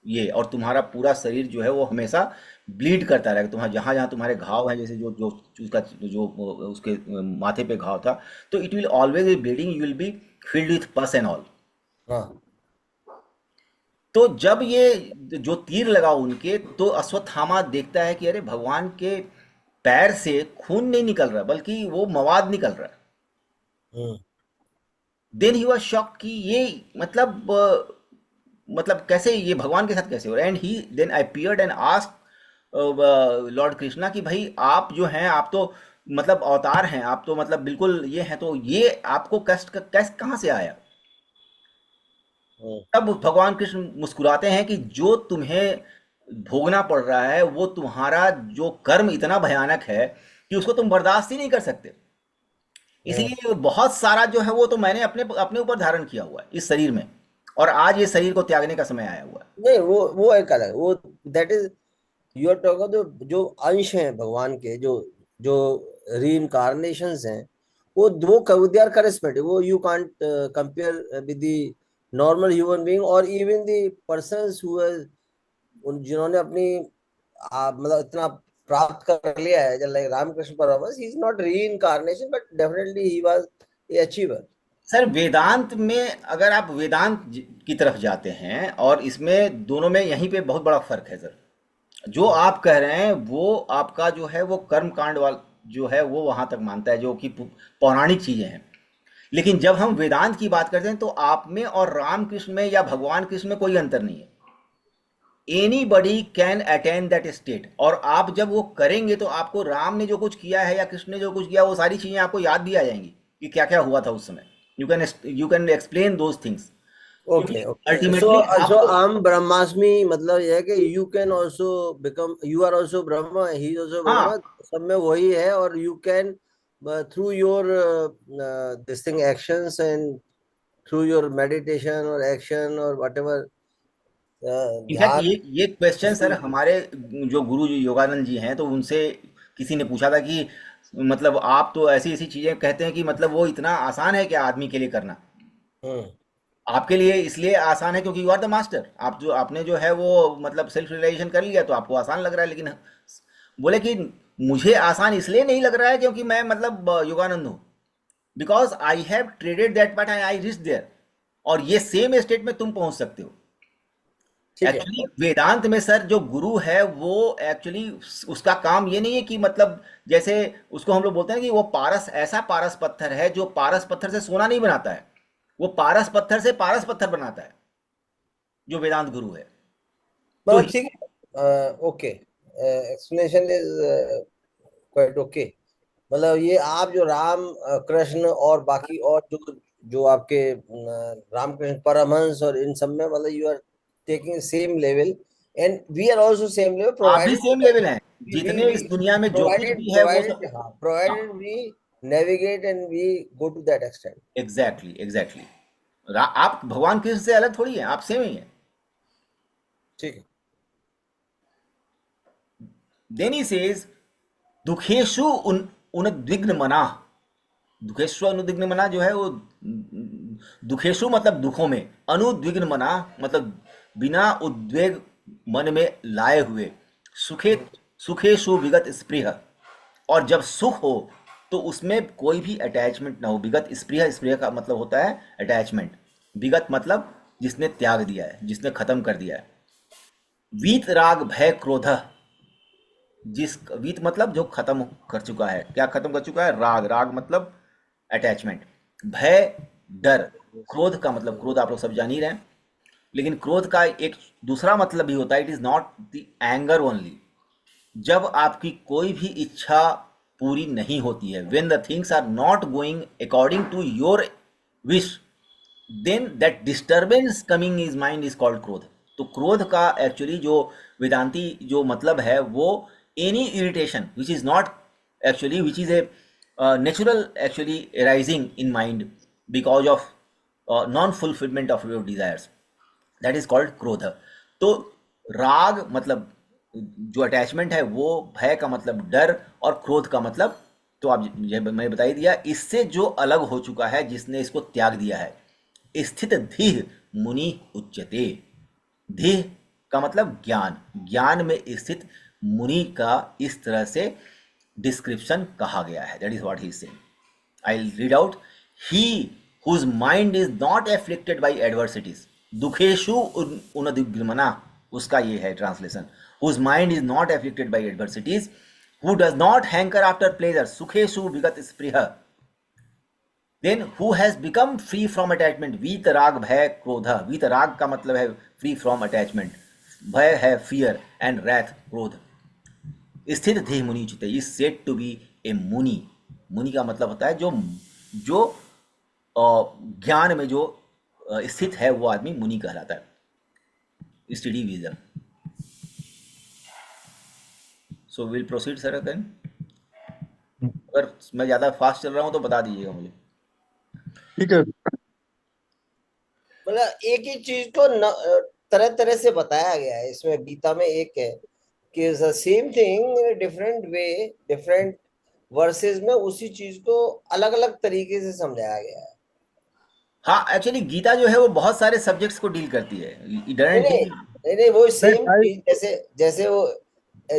ये, और तुम्हारा पूरा शरीर जो है वो हमेशा ब्लीड करता रहेगा, तुम्हारा जहाँ जहाँ तुम्हारे घाव हैं, जैसे जो जो उसका जो उसके माथे पे घाव था, तो it will always be bleeding, you will be filled with पस एंड ऑल। तो जब ये जो तीर लगा उनके, तो अश्वत्थामा देखता है कि अरे भगवान के पैर से खून नहीं निकल रहा, बल्कि वो मवाद निकल रहा है। देन ही वाज शॉक कि ये मतलब कैसे, ये भगवान के साथ कैसे हो रहा है। And he then appeared and asked lord Krishna कि भाई आप जो हैं, आप तो मतलब अवतार हैं, आप तो मतलब बिल्कुल ये हैं, तो ये आपको कष्ट कहाँ से आया। तब भगवान कृष्ण मुस्कुराते हैं कि जो तुम्हें भोगना पड़ रहा है वो तुम्हारा जो कर्म इतना भयानक है कि उसको तुम बर्दाश्त ही नहीं कर सकते। इसलिए बहुत सारा जो है वो तो मैंने अपने अपने ऊपर धारण किया हुआ है इस शरीर में, और आज ये शरीर को त्यागने का समय आया हुआ है। नहीं, वो एक अलग, वो that is you are talking जो अंश हैं भगवान के, जो जो रीइंकारनेशंस हैं, वो दे आर करिस्मेटिक, वो you can't compare with the normal human being और इवन द पर्संस हु जिन्होंने अपनी मतलब इतना प्राप्त कर लिया है, जैसे like Ramakrishna Paramhansa, he is not reincarnation but definitely he was a achiever. Sir Vedanta में अगर आप वेदांत की तरफ जाते हैं, और इसमें दोनों में यहीं पे बहुत बड़ा फर्क है सर। जो आप कह रहे हैं वो आपका जो है वो कर्म कांड वाल जो है वो वहां तक मानता है, जो कि पौराणिक चीजें हैं। लेकिन जब हम वेदांत की बात करते हैं तो आप में और रामकृष्ण में या भगवान कृष्ण में कोई अंतर नहीं है। Any buddy can attain that state, और आप जब वो करेंगे तो आपको राम ने जो कुछ किया है या कृष्ण ने जो कुछ किया वो सारी चीजें आपको याद भी आ जाएंगी कि क्या क्या हुआ था उस समय। You can explain those things. Okay okay, ultimately so आपको हम ब्रह्मास्मि, मतलब ये है कि you can also become, you are also Brahma, he is also हाँ ब्रह्मा, सब में वही है। और you can through your this thing actions and through your meditation और एक्शन और व्हाटएवर इनफैक्ट ध्यान। ये क्वेश्चन सर हमारे जो गुरु जी योगानंद जी हैं तो उनसे किसी ने पूछा था कि मतलब आप तो ऐसी ऐसी चीजें कहते हैं कि मतलब वो इतना आसान है क्या आदमी के लिए करना। हम्म आपके लिए इसलिए आसान है क्योंकि यू आर द मास्टर, आप जो आपने जो है वो मतलब सेल्फ रियलाइजेशन कर लिया तो आपको आसान लग रहा है। लेकिन बोले कि मुझे आसान इसलिए नहीं लग रहा है क्योंकि मैं मतलब योगानंद हूँ, because I have treaded that part and I reach there, और ये सेम स्टेट में तुम पहुंच सकते हो। ठीक है। एक्चुअली वेदांत में सर जो गुरु है वो एक्चुअली उसका काम ये नहीं है कि मतलब जैसे उसको हम लोग बोलते हैं कि वो पारस, ऐसा पारस पत्थर है जो पारस पत्थर से सोना नहीं बनाता है, वो पारस पत्थर से पारस पत्थर बनाता है जो वेदांत गुरु है। तो मतलब ठीक है, okay, explanation is quite okay. मतलब ये आप जो राम कृष्ण और बाकी और जो जो आपके रामकृष्ण परमहंस और इन सब में, मतलब you are taking same level and we are also same level, आप भी प्रोवाइडेड सेम लेवल हैं, वी जितने इस दुनिया में जो कुछ प्रोवाइडेड भी है वो प्रोवाइडेड सब। हाँ, provided we navigate and we go to that extent. Exactly exactly. आप भगवान कृष्ण से अलग थोड़ी हैं, आप सेम ही हैं। ठीक है। देन ही सेज दुखेशु उनद्विग्न मना। दुखेशु अनुद्विग्न मना जो है वो दुखेशु मतलब दुखों में, अनुद्विग्न मना मतलब बिना उद्वेग मन में लाए हुए, सुखे सुखेशु विगत स्पृह, और जब सुख हो तो उसमें कोई भी अटैचमेंट ना हो। विगत स्पृह, स्पृह का मतलब होता है अटैचमेंट, विगत मतलब जिसने त्याग दिया है, जिसने खत्म कर दिया है। वीत राग भय क्रोध, जिस वीत मतलब जो खत्म कर चुका है, क्या खत्म कर चुका है, राग, राग मतलब अटैचमेंट, भय डर, क्रोध का मतलब क्रोध आप लोग सब जान ही रहे हैं। लेकिन क्रोध का एक दूसरा मतलब भी होता है, it is not the anger only. जब आपकी कोई भी इच्छा पूरी नहीं होती है, when the things are not going according to your wish, then that disturbance coming is mind is called क्रोध। तो क्रोध का एक्चुअली जो वेदांती जो मतलब है वो any irritation which is not actually which is a natural actually arising in mind because of non fulfillment of your desires, that is called क्रोध। तो राग मतलब जो अटैचमेंट है वो, भय का मतलब डर, और क्रोध का मतलब तो आप ये मैंने बता ही दिया। इससे जो अलग हो चुका है, जिसने इसको त्याग दिया है, स्थित धीह मुनि उच्यते। धीह का मतलब ज्ञान, ज्ञान में स्थित मुनि का इस तरह से डिस्क्रिप्शन कहा गया है। That is what he is saying. I will read out. He whose mind is not afflicted by adversities, दुखेशु उनदिग्रमना, उसका ये है translation. Whose mind is not afflicted by adversities, who does not hanker after pleasure, सुखेशु विगत स्पृह, then who has become free from attachment, वीत राग भय क्रोध। वीत राग का मतलब है फ्री फ्रॉम अटैचमेंट, भय है फियर, एंड रैथ क्रोध। स्थित धीह मुनि चिते इज सेड टू बी ए मुनि। मुनि का मतलब होता है जो जो ज्ञान में जो स्थित है वो आदमी मुनि कहलाता है। Study wisdom. So will proceed sir again. अगर मैं ज़्यादा फास्ट चल रहा हूँ तो बता दीजिएगा मुझे। ठीक है। मतलब एक ही चीज को तरह तरह से बताया गया है इसमें, गीता में एक है कि same thing different way, different versus में उसी चीज को अलग अलग तरीके से समझाया गया है। हाँ, एक्चुअली गीता जो है वो बहुत सारे सब्जेक्ट्स को डील करती है। नहीं डोंट नहीं थिंक। नहीं नहीं, वो सेम I, चीज जैसे जैसे वो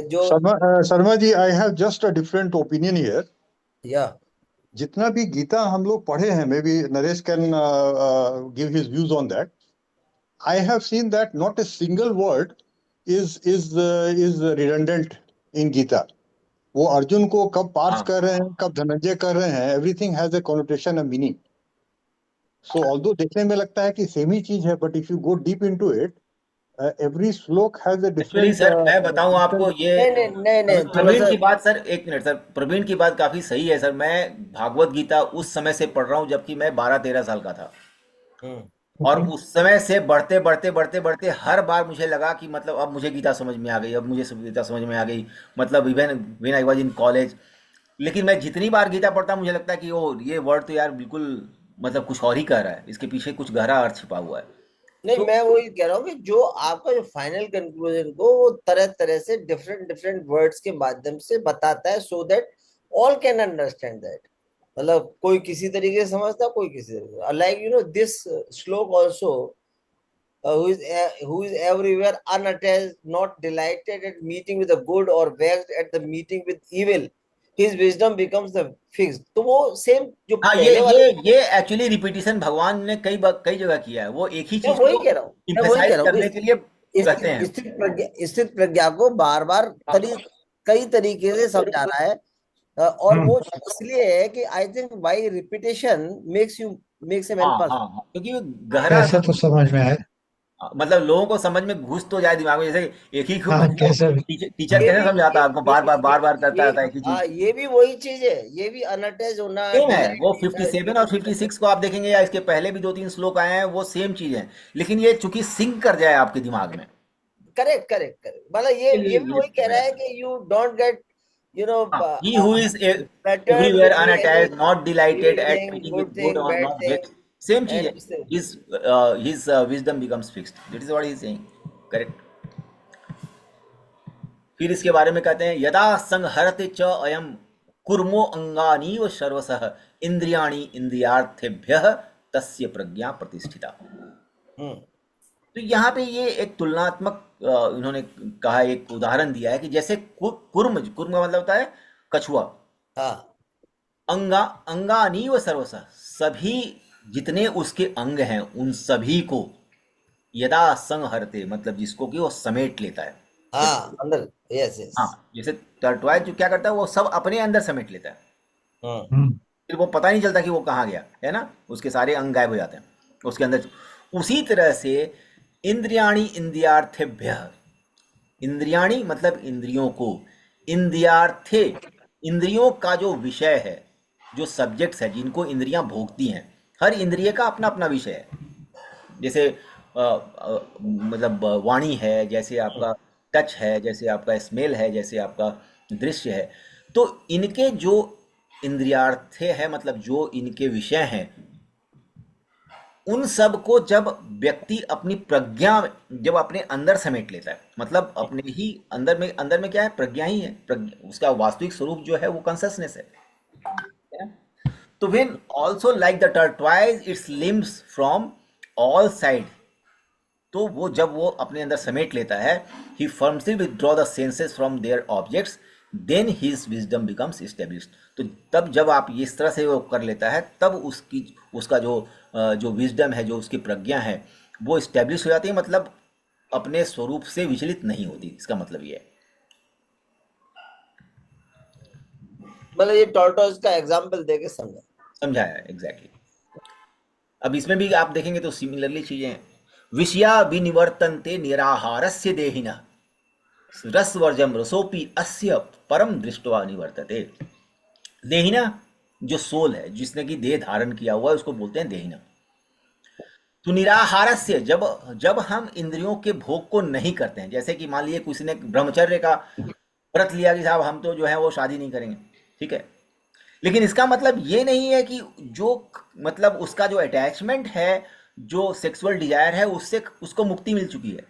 जो Sharma ji, I have just a different opinion here. या जितना भी गीता हम लोग पढ़े हैं, may be Naresh can give his views on that. I have seen that not a single word is redundant in Gita. वो अर्जुन को कब पार्थ हाँ कर रहे हैं, कब धनंजय कर रहे हैं, everything has a connotation, a meaning. So although देखने में लगता है कि सेम ही चीज है, but if you go deep into it, every श्लोक has a actually different sir मैं बताऊं आपको ये नहीं नहीं नहीं नहीं, थोड़ा प्रवीण सा की बात, सर एक मिनट सर, प्रवीण की बात काफी सही है सर। मैं भागवत गीता उस समय से पढ़ रहा हूँ जबकि मैं 12-13 साल का था, और ओके उस समय से बढ़ते बढ़ते बढ़ते बढ़ते हर बार मुझे लगा कि मतलब अब मुझे गीता समझ में आ गई, अब मुझे गीता समझ में आ गई, मतलब even when I was in college. लेकिन मैं जितनी बार गीता पढ़ता मुझे लगता है कि ओ ये वर्ड तो यार बिल्कुल मतलब कुछ और ही कह रहा है, इसके पीछे कुछ गहरा अर्थ छिपा हुआ है। नहीं, तो मैं वही कह रहा हूँ कि जो आपका जो फाइनल कंक्लूजन को वो तरह तरह से डिफरेंट डिफरेंट वर्ड्स के माध्यम से बताता है, so that all can understand that. मतलब कोई किसी तरीके से समझता, कोई किसी तरीके, लाइक यू नो दिस श्लोक also, who is everywhere unattached, not delighted at meeting with the good or vexed at the meeting with evil, his wisdom becomes the fixed। तो वो सेम जो हाँ, पहले वाले, ये एक्चुअली रिपीटिशन भगवान ने कई जगह किया है। वो एक ही मैं चीज वही को कह रहा हूँ, मैं वही इम्फेसाइज कह रहा हूँ करने के लिए कि कहते हैं। स्थित प्रज्ञा को बार बार कई तरीके से समझाना है। और वो इसलिए है कि I think by repetition makes a man हाँ हाँ परफेक्ट। हाँ, क्योंकि वो गहरा कैसे तो समझ में आए. मतलब लोगों को समझ में घुस तो जाए दिमाग में। जैसे एक ही को हाँ कैसे भी. टीचर ये कैसे भी समझाता है आपको, बार बार करता रहता है एक ही चीज। हाँ, ये भी वही चीज है, ये भी अनअटैच होना, सेम है वो डिलाइट। 57 और 56 को आप देखेंगे, या इसके पहले भी 2-3 श्लोक आए हैं, वो सेम चीज है। लेकिन ये चूंकि सिंक कर जाए आपके दिमाग में, करेक्ट करेक्ट करेक्ट, मतलब इसलिए ये भी ये वही कह रहा है कि you don't get you know he who is fluttered everywhere with any unattached, not delighted evil at thing, meeting with good good thing, or bad not thing, yet, same चीज है। And his wisdom becomes fixed, that is what he is saying, correct। फिर इसके बारे में कहते हैं यदा संहरते च अयम कुर्मो अंगानीव सर्वसः इंद्रियाणि इंद्रियार्थेभ्यः तस्य प्रज्ञा प्रतिष्ठिता। तो यहाँ पे ये एक तुलनात्मक इन्होंने कहा, एक उदाहरण दिया है कि जैसे कुर्म का मतलब होता है कछुआ, हाँ अंगानीव सर्वसः, सभी जितने उसके अंग हैं उन सभी को, यदा संहरते मतलब जिसको कि वो समेट लेता है। हाँ अंदर, यस यस, हाँ, जैसे टर्टवाइज जो क्या करता है वो सब अपने अंदर समेट लेता है, फिर वो पता नहीं चलता कि वो कहाँ गया, है ना, उसके सारे अंग गायब हो जाते हैं उसके अंदर। उसी तरह से इंद्रियाणि इंद्रियार्थेभ्य, इंद्रियाणि मतलब इंद्रियों को, इंद्रियार्थे इंद्रियों का जो विषय है, जो सब्जेक्ट्स है जिनको इंद्रियां भोगती हैं, हर इंद्रिय का अपना अपना विषय है। जैसे मतलब वाणी है, जैसे आपका टच है, जैसे आपका स्मेल है, जैसे आपका दृश्य है। तो इनके जो इंद्रियार्थे है मतलब जो इनके विषय हैं, उन सब को जब व्यक्ति अपनी प्रज्ञा जब अपने अंदर समेट लेता है, मतलब अपने ही अंदर में क्या है, प्रज्ञा ही है। उसका वास्तविक स्वरूप जो है वो कॉन्शसनेस है। तो when also like the tortoise its limbs from all side, तो वो जब वो अपने अंदर समेट लेता है, he firmly withdraw the senses from their objects, then his wisdom becomes established. तो तब जब आप इस तरह से वो कर लेता है, तब उसका जो विजडम है, जो उसकी प्रज्ञा है, वो इस्टेब्लिश हो जाती है, मतलब अपने स्वरूप से विचलित नहीं होती। इसका मतलब ये है। मतलब ये टॉर्टोइज का एग्जांपल देके समझाया है एग्जैक्टली। अब इसमें भी आप देखेंगे तो सिमिलरली चीजें हैं। विषया विनिवर्तन्ते निराहारस्य देहिनः रसवर्जम रसोपि अस्य परम दृष्ट्वा निवर्तते। देहिना जो सोल है, जिसने की देह धारण किया हुआ है, उसको बोलते हैं देहिना। तो निराहारस्य, जब हम इंद्रियों के भोग को नहीं करते हैं, जैसे कि मान लीजिए किसी ने ब्रह्मचर्य का व्रत लिया कि साहब हम तो जो है वो शादी नहीं करेंगे, ठीक है, लेकिन इसका मतलब ये नहीं है कि जो मतलब उसका जो अटैचमेंट है, जो सेक्सुअल डिजायर है, उससे उसको मुक्ति मिल चुकी है,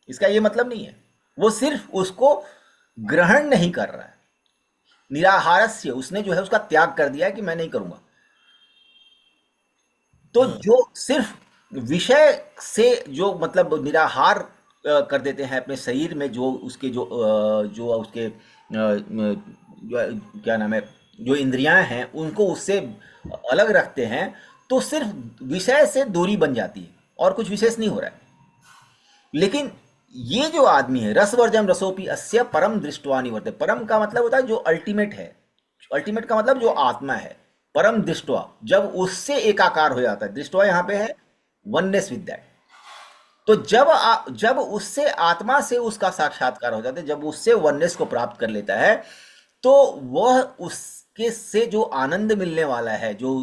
इसका ये मतलब नहीं है। वो सिर्फ उसको ग्रहण नहीं कर रहा है, निराहारस्य, उसने जो है उसका त्याग कर दिया है कि मैं नहीं करूंगा। तो जो सिर्फ विषय से जो मतलब निराहार कर देते हैं अपने शरीर में, जो उसके जो उसके क्या नाम है, जो इंद्रियां हैं उनको उससे अलग रखते हैं, तो सिर्फ विषय से दूरी बन जाती है और कुछ विशेष नहीं हो रहा है। लेकिन ये जो आदमी है, रसवर्जम रसोपि अस्य परम दृष्टवा निवर्ते, परम का मतलब होता है जो अल्टीमेट है, अल्टीमेट का मतलब जो आत्मा है, परम दृष्टवा, जब उससे एकाकार हो जाता है, दृष्टवा यहाँ पे है वननेस विद दैट। तो जब उससे आत्मा से उसका साक्षात्कार हो जाता है, जब उससे वननेस को प्राप्त कर लेता है, तो वह उसके से जो आनंद मिलने वाला है, जो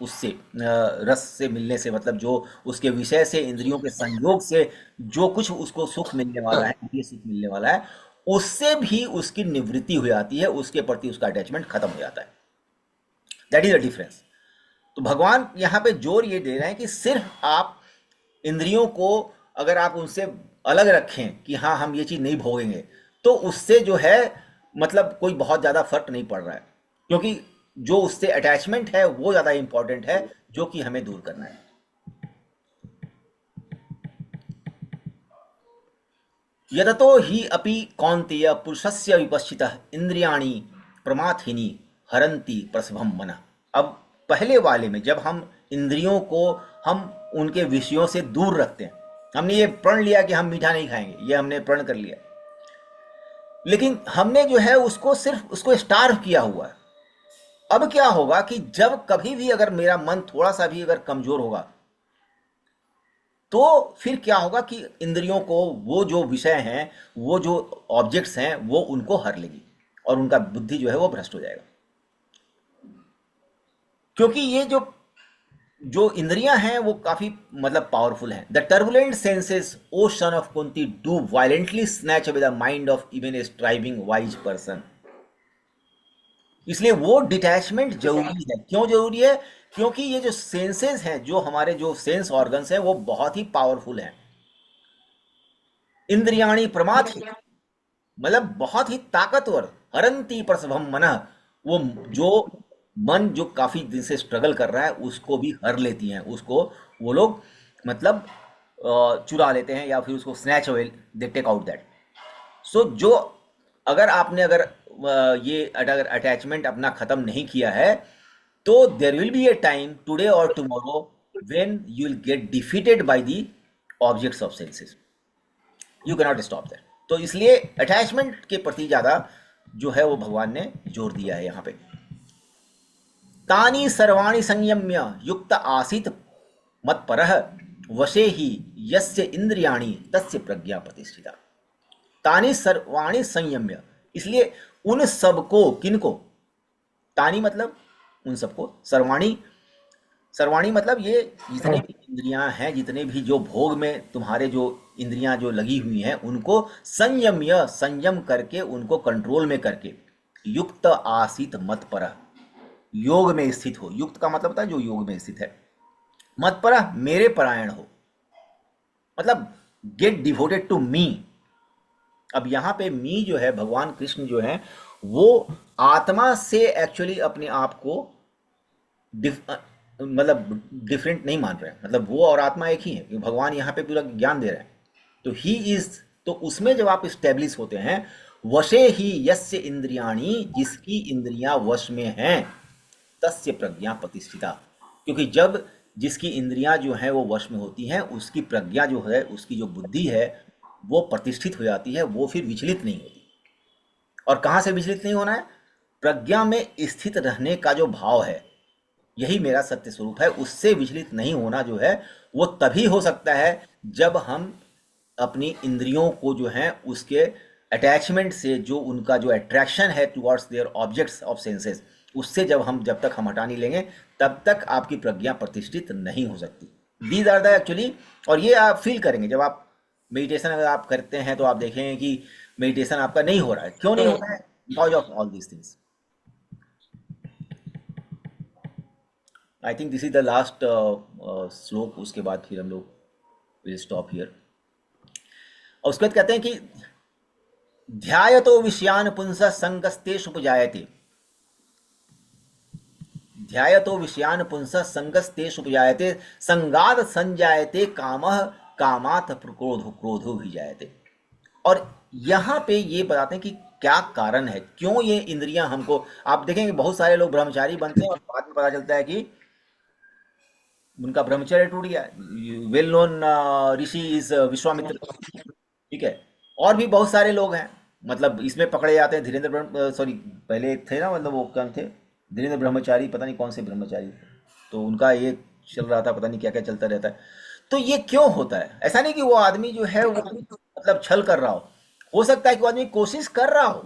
उससे रस से मिलने से मतलब जो उसके विषय से, इंद्रियों के संयोग से जो कुछ उसको सुख मिलने वाला है, ये सुख मिलने वाला है, उससे भी उसकी निवृत्ति हो जाती है, उसके प्रति उसका अटैचमेंट खत्म हो जाता है। That is the difference. तो भगवान यहाँ पे जोर ये दे रहे हैं कि सिर्फ आप इंद्रियों को अगर आप उनसे अलग रखें कि हाँ हम ये चीज़ नहीं भोगेंगे, तो उससे जो है मतलब कोई बहुत ज़्यादा फर्क नहीं पड़ रहा है, क्योंकि जो उससे अटैचमेंट है वो ज़्यादा इंपॉर्टेंट है, जो कि हमें दूर करना है। यदतो ही अपि कौन्तेय पुरुषस्य विपश्चितः इंद्रियाणि प्रमाथिनी हरन्ति प्रसभम मनः। अब पहले वाले में जब हम इंद्रियों को हम उनके विषयों से दूर रखते हैं, हमने ये प्रण लिया कि हम मीठा नहीं खाएंगे, ये हमने प्रण कर लिया, लेकिन हमने जो है उसको सिर्फ उसको स्टार्व किया हुआ है। अब क्या होगा कि जब कभी भी अगर मेरा मन थोड़ा सा भी अगर कमजोर होगा, तो फिर क्या होगा कि इंद्रियों को वो जो विषय हैं, वो जो ऑब्जेक्ट्स हैं, वो उनको हर लेगी और उनका बुद्धि जो है वो भ्रष्ट हो जाएगा। क्योंकि ये जो इंद्रियां हैं वो काफी मतलब पावरफुल हैं। The turbulent senses, O son of Kunti, do violently snatch away the mind of even a striving wise person. इसलिए वो डिटैचमेंट जरूरी है। क्यों जरूरी है? क्योंकि ये जो सेंसेस हैं, जो हमारे जो सेंस ऑर्गन्स हैं, वो बहुत ही पावरफुल हैं। इंद्रियाणी प्रमाथि मतलब बहुत ही ताकतवर, हरंती प्रसभम मनः, वो जो मन जो काफी दिन से स्ट्रगल कर रहा है उसको भी हर लेती हैं, उसको वो लोग मतलब चुरा लेते हैं या फिर उसको snatch away, they take out that. So जो अगर आपने ये अगर अटैचमेंट अपना खत्म नहीं किया है, तो there will be a time today और tomorrow when you will get defeated by the objects of senses. You can not stop that. तो इसलिए अटैचमेंट के प्रति ज्यादा जो है वो भगवान ने जोर दिया है यहाँ पे। तानि सर्वाणि संयम्य युक्त आसीत मत्परः वशे ही यस्य इंद्रियाणि तस्य प्रज्ञा प्रतिष्ठिता। तानि सर्वाणि संयम्य, इसलिए उन सबको, किनको? तानि मतलब उन सबको, सर्वाणी, सर्वाणी मतलब ये जितने भी इंद्रियां हैं, जितने भी जो भोग में तुम्हारे जो इंद्रियां जो लगी हुई हैं, उनको संयम्य, संयम करके, उनको कंट्रोल में करके, युक्त आसीत मत्परः, योग में स्थित हो। युक्त का मतलब होता है जो योग में स्थित है। मत्परः मेरे परायण हो, मतलब गेट डिवोटेड टू मी। अब यहाँ पे मी जो है, भगवान कृष्ण जो है वो आत्मा से एक्चुअली अपने आप को मतलब डिफरेंट नहीं मान रहे हैं, मतलब वो और आत्मा एक ही है, क्योंकि भगवान यहाँ पे पूरा ज्ञान दे रहे हैं। तो ही इज, तो उसमें जब आप स्टेब्लिश होते हैं, वशे ही यस्य इंद्रियाणी, जिसकी इंद्रियां वश में हैं, तस्य प्रज्ञा प्रतिष्ठिता, क्योंकि जब जिसकी इंद्रियां जो हैं वो वश में होती हैं, उसकी प्रज्ञा जो है, उसकी जो बुद्धि है वो प्रतिष्ठित हो जाती है, वो फिर विचलित नहीं होती। और कहाँ से विचलित नहीं होना है? प्रज्ञा में स्थित रहने का जो भाव है, यही मेरा सत्य स्वरूप है, उससे विचलित नहीं होना जो है वो तभी हो सकता है जब हम अपनी इंद्रियों को जो है उसके अटैचमेंट से, जो उनका जो अट्रैक्शन है towards their objects of senses, उससे जब तक हम हटा नहीं लेंगे, तब तक आपकी प्रज्ञा प्रतिष्ठित नहीं हो सकती। दीज आर द एक्चुअली, और ये आप फील करेंगे जब आप मेडिटेशन अगर आप करते हैं, तो आप देखेंगे कि मेडिटेशन आपका नहीं हो रहा है। क्यों नहीं हो रहा है? Because of all these things. I think this is the last श्लोक, उसके बाद फिर हम लोग विल स्टॉप हियर। और उसके बाद कहते हैं कि ध्यायतो विषयान पुंसः संगस्तेषु उपजायते, ध्यायतो विषयान पुंसः संगस्तेषु उपजायते, संगाद संजायते कामः, कामात् प्रक्रोधो क्रोधो भी जायते। और यहाँ पे ये बताते हैं कि क्या कारण है, क्यों ये इंद्रियां हमको, आप देखेंगे बहुत सारे लोग ब्रह्मचारी बनते हैं और बाद में पता चलता है कि उनका ब्रह्मचर्य टूट गया। Well known Rishi is Vishwamitra, ठीक है। और भी बहुत सारे लोग हैं, मतलब इसमें पकड़े जाते हैं। धीरेन्द्र सॉरी, पहले एक थे ना, मतलब वो कौन थे, धीरेन्द्र ब्रह्मचारी, पता नहीं कौन से ब्रह्मचारी, तो उनका ये चल रहा था, पता नहीं क्या क्या चलता रहता है। तो ये क्यों होता है? ऐसा नहीं कि वो आदमी जो है वो मतलब छल कर रहा हो सकता है कि वो आदमी कोशिश कर रहा हो,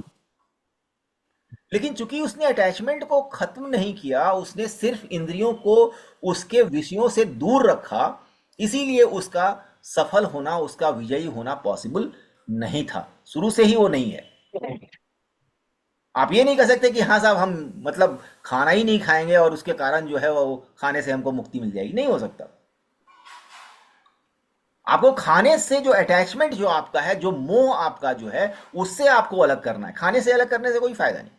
लेकिन चूंकि उसने अटैचमेंट को खत्म नहीं किया, उसने सिर्फ इंद्रियों को उसके विषयों से दूर रखा, इसीलिए उसका सफल होना, उसका विजयी होना पॉसिबल नहीं था। शुरू से ही वो नहीं है। आप ये नहीं कह सकते कि हाँ साहब हम मतलब खाना ही नहीं खाएंगे और उसके कारण जो है वो खाने से हमको मुक्ति मिल जाएगी, नहीं हो सकता। आपको खाने से जो अटैचमेंट जो आपका है, जो मोह आपका जो है, उससे आपको अलग करना है। खाने से अलग करने से कोई फायदा नहीं।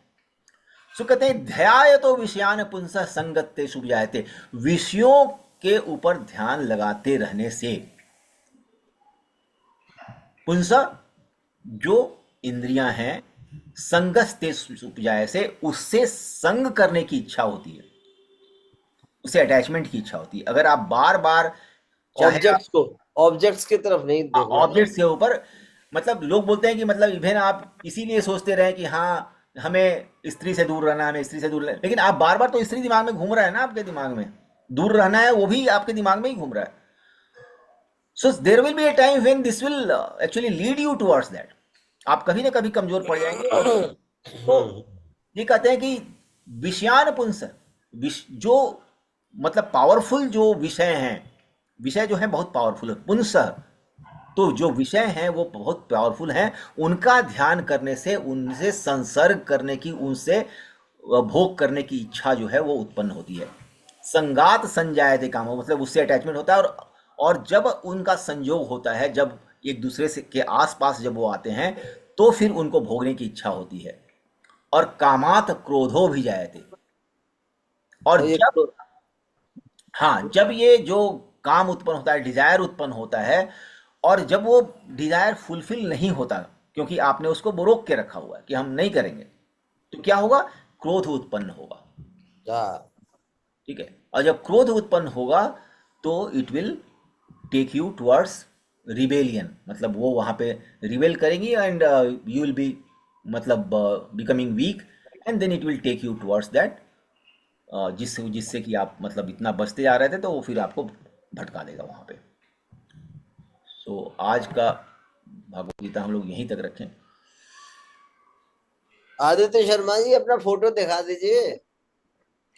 सो कहते हैं ध्यायतो विषयान पुंसः संगस्तेषु उपजायते, विषयों के ऊपर ध्यान लगाते रहने से, पुंसः जो इंद्रियां हैं, संगस्तेषु उपजायते, उससे संग करने की इच्छा होती है, उससे अटैचमेंट की इच्छा होती है। अगर आप बार बार ऑब्जेक्ट्स को, ऑब्जेक्ट्स की तरफ नहीं देखना, ऑब्जेक्ट्स के ऊपर, मतलब लोग बोलते हैं कि मतलब इवन आप इसीलिए सोचते रहे कि हाँ हमें स्त्री से दूर रहना, हमें स्त्री से दूर रहना, लेकिन आप बार बार तो स्त्री दिमाग में घूम रहा है ना, आपके दिमाग में दूर रहना है, वो भी आपके दिमाग में ही घूम रहा है। So there will be a time when this will actually lead you towards that. आप कभी ना कभी कमजोर पड़ जाएंगे। तो ये कहते हैं कि विषयान पुंस, जो मतलब पावरफुल जो विषय हैं, विषय जो है बहुत पावरफुल है, पुंस, तो जो विषय हैं वो बहुत पावरफुल हैं, उनका ध्यान करने से, उनसे संसर्ग करने की, उनसे भोग करने की इच्छा जो है वो उत्पन्न होती है। संगात संजायते कामो, मतलब उससे अटैचमेंट होता है, और जब उनका संयोग होता है, जब एक दूसरे से के आसपास जब वो आते हैं, तो फिर उनको भोगने की इच्छा होती है। और कामात क्रोधो भी जायते, और जब, हाँ, जब ये जो काम उत्पन्न होता है, डिजायर उत्पन्न होता है, और जब वो डिजायर फुलफिल नहीं होता, क्योंकि आपने उसको रोक के रखा हुआ है कि हम नहीं करेंगे, तो क्या होगा? क्रोध उत्पन्न होगा। ठीक है। और जब क्रोध उत्पन्न होगा तो it will take you towards rebellion, मतलब वो वहां पे रिबेल करेंगी एंड यू विल बी मतलब becoming weak, and then it will take you towards that, जिससे कि आप मतलब इतना बचते जा रहे थे, तो वो फिर आपको भटका देगा वहां पे। सो आज का भगवद गीता हम लोग यहीं तक रखें। आदित्य शर्मा जी अपना फोटो दिखा दीजिए।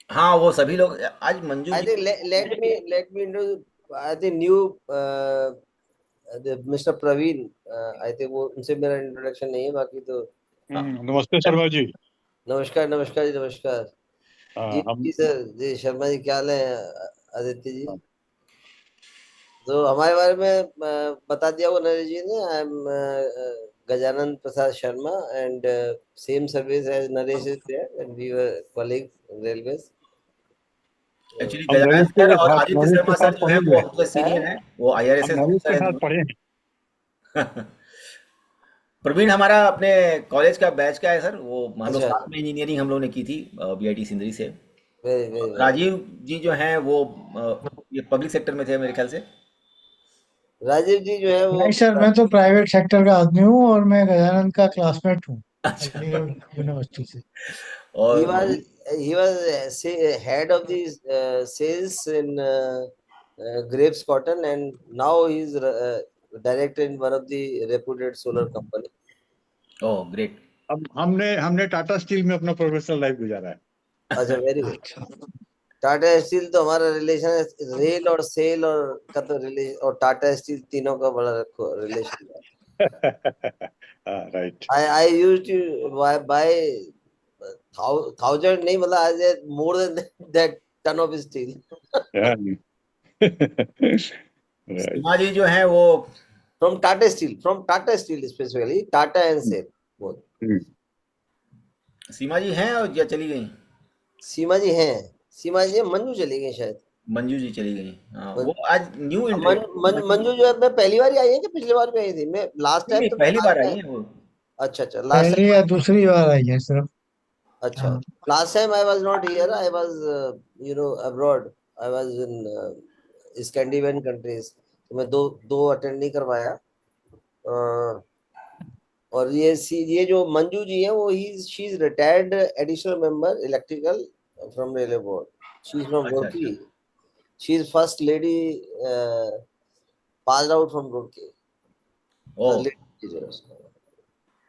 हाँ, वो सभी लोग आज Manju, I think let me introduce, I think new mister Praveen, I think वो, उनसे मेरा इंट्रोडक्शन नहीं है, बाकी तो नमस्ते शर्मा जी। नमस्कार नमस्कार जी, नमस्कार जी सर जी। शर्मा जी क्या हाल है? आदित्य जी, तो हमारे बारे में बता दिया वो नरेश जी ने। I am Gajanan Prasad Sharma and same service as Naresh is there and we were colleague in railways. Actually Gajanan sir और आदित्य शर्मा सर जो है वो हमसे सीनियर हैं, वो IRS के साथ पढ़े। प्रवीण हमारा अपने कॉलेज का बैच का है सर, वो हम लोग साथ में इंजीनियरिंग हम लोग ने की थी BIT सिंदरी से। राजीव जी जो हैं वो ये पब्लिक सेक्टर में थे मेरे ख्याल से। राजीव जी जो है वो, नहीं सर, मैं तो प्राइवेट सेक्टर का आदमी हूँ और मैं गजानन का क्लासमेट हूँ यूनिवर्सिटी से। और he was head of the sales in Grapes Cotton, and now he is director in one of the reputed solar company. Oh great. अब हमने टाटा स्टील में अपना प्रोफेशनल लाइफ गुजारा है। अच्छा, वेरी गुड। टाटा स्टील तो हमारा रिलेशन है, रेल और सेल और का तो रिलेशन, और टाटा स्टील तीनों का बड़ा रिलेशन है। Right. I used to buy 1000 नहीं, मतलब आज more than that ton of steel. Yeah. Right. सीमा जी जो है वो From Tata Steel specifically, Tata and SAIL both. Hmm. सीमा जी हैं और या चली गई? सीमा जी हैं, सीमा जी मंजू चली गई शायद। मंजू जी चली गई। हाँ, मन- वो आज न्यू मंजू जो है, मैं पहली बार ही आई है कि पिछली बार भी आई थी? मैं लास्ट टाइम तो पहली बार आई है वो। अच्छा लास्ट पहली या दूसरी बार आई है सिर्फ। अच्छा हाँ। last time I was not here. I was abroad. I was in Scandinavian countries. तो मैं दो अटेंड नहीं करवाया। और ये जो मंजू जी है वो she is retired additional member electrical from railway board. She is from Roorkee. She is first lady passed out from Roorkee. Oh,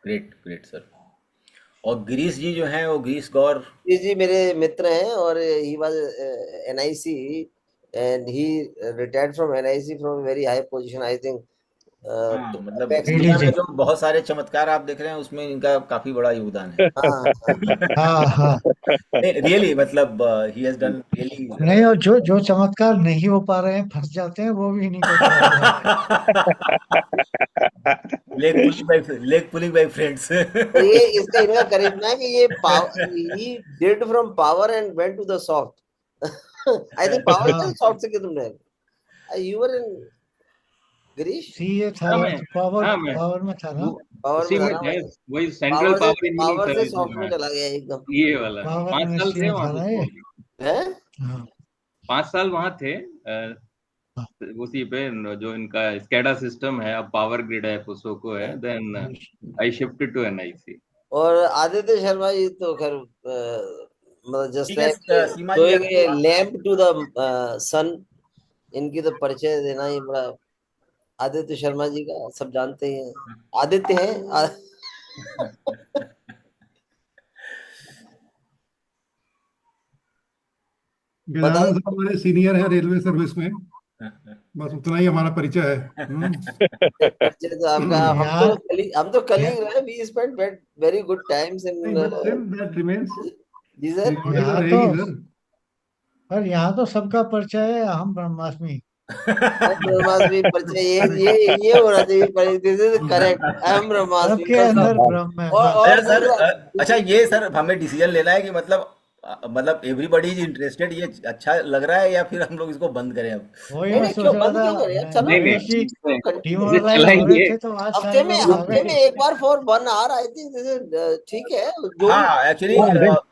great sir. और गिरीश जी जो हैं वो गिरीश गौर जी मेरे मित्र हैं और he was NIC and he retired from NIC from a very high position, I think. हाँ, मतलब Apex इंडिया में जी। जो बहुत सारे चमत्कार आप देख रहे हैं उसमें इनका काफी बड़ा योगदान है। हाँ हाँ। रियली मतलब ही हैज डन रियली। नहीं, और जो चमत्कार नहीं हो पा रहे हैं, फंस जाते हैं, वो भी इन्हीं को लेग पुलिंग बाय फ्रेंड्स। और ये इसका इनका करिश्मा है कि ये he did from power and went to the soft. I think power हाँ। से soft से क्यों तुमने? You were in Girish? CA था, हाँ, मैं- पावर हाँ, मैं- पावर में था ना। पावर उसी में में था ना है, भाई। वही सेंट्रल पावर इंजीनियरिंग पावर से सर्विस सॉफ्ट में में चला गया एकदम। ये वाला पावर 5 साल मिनिस्ट्री थे में वहां था ना पे, ये। हैं? हाँ। 5 साल वहां थे। उसी पे जो इनका स्केडा सिस्टम है, अब पावर ग्रिड है, पुसोको है, then I shifted to NIC। और आदित्य शर्मा जी तो खैर मतलब जस्ट ठीक है, like Seema ji doing a आपको- लैम्प टू द सन। इनकी तो परिचय देना ही बड़ा। आदित्य शर्मा जी का सब जानते ही हैं। आदित्य हैं गजानन साहब हमारे सीनियर है रेलवे सर्विस में, बस उतना ही हमारा परिचय है। परिचय तो आपका। यार, हम तो कलीग रहे। We spent very good times in नहीं, but still that remains. जी सर। रिकॉर्डिंग यहाँ रहेगी तो सर। पर यहाँ तो सबका परिचय है, हम ब्रह्मास्मि। ब्रह्मास्मि परिचय ये होना चाहिए। This is correct. I am ब्रह्मास्मि सबके अंदर ब्रह्म है बस। और अच्छा सर, दूसरा- अच्छा ये सर हमें डिसीजन लेना है कि मतलब एवरीबॉडी इज इंटरेस्टेड, ये अच्छा लग रहा है या फिर हम लोग इसको बंद करें अब? वही नहीं मैं नहीं सोच क्यों रहा बंद क्यों करें? था। चलो नरेश जी डिमोरलाइज हो चलाएंगे। रहे थे तो आज हफ्ते सारे में लोग आ हफ्ते में गए। एक बार for 1 hour I think this is ठीक है। जो भी हाँ, एक्चुअली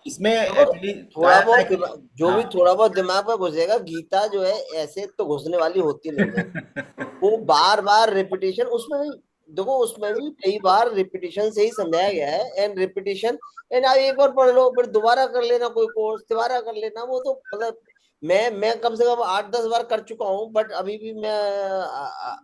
इसमें एक्चुअली थोड़ा बहुत जो भी थोड़ा बहुत दिमाग में घुसेगा। गीता जो है ऐसे तो घुसने वाली होती नहीं है। वो बार बार रिपीटिशन उसमें भी देखो, उसमें भी कई बार रिपीटिशन से ही समझाया गया है। एंड रिपीटिशन एंड आप एक बार पढ़ लो फिर दोबारा कर लेना, कोई कोर्स दोबारा कर लेना। वो तो मतलब मैं कम से कम 8-10 बार कर चुका हूँ, बट अभी भी मैं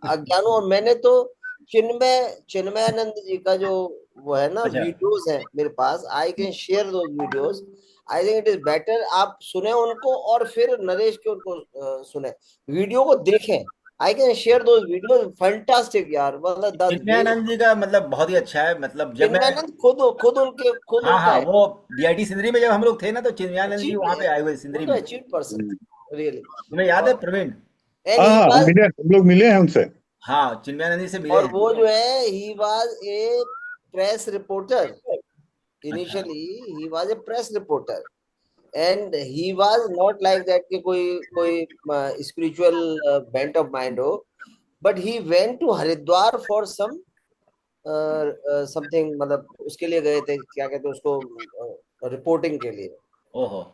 अज्ञान हूँ। और मैंने तो चिन्मयानंद जी का जो वो है ना अच्छा। वीडियोस है मेरे पास। आई कैन शेयर दो videos. I think it is better आप सुने उनको और फिर नरेश के उनको सुने, वीडियो को देखें। आई कैन शेयर दो वीडियोस। फैंटास्टिक यार, मतलब चिन्मयानंद जी का मतलब बहुत ही अच्छा है। मतलब जब मैं चिन्मयानंद खुद हाँ उनका है। वो DIT सिंदरी में जब हम लोग थे ना तो चिन्मयानंद जी वहाँ पे आए हुए सिंदरी में। Achieve person really. तुम्हें याद है प्रवीण? हाँ, हम लोग मिले हैं उनसे। हाँ, चिन्मयानंद जी से मिले और हैं। वो जो है he was a press reporter. Initially he was a press reporter and he was not like that कि कोई स्पिरिचुअल बेंट ऑफ माइंड हो, but he went to Haridwar for something. मतलब उसके लिए गए थे, क्या कहते हैं उसको, रिपोर्टिंग के लिए। ओहो।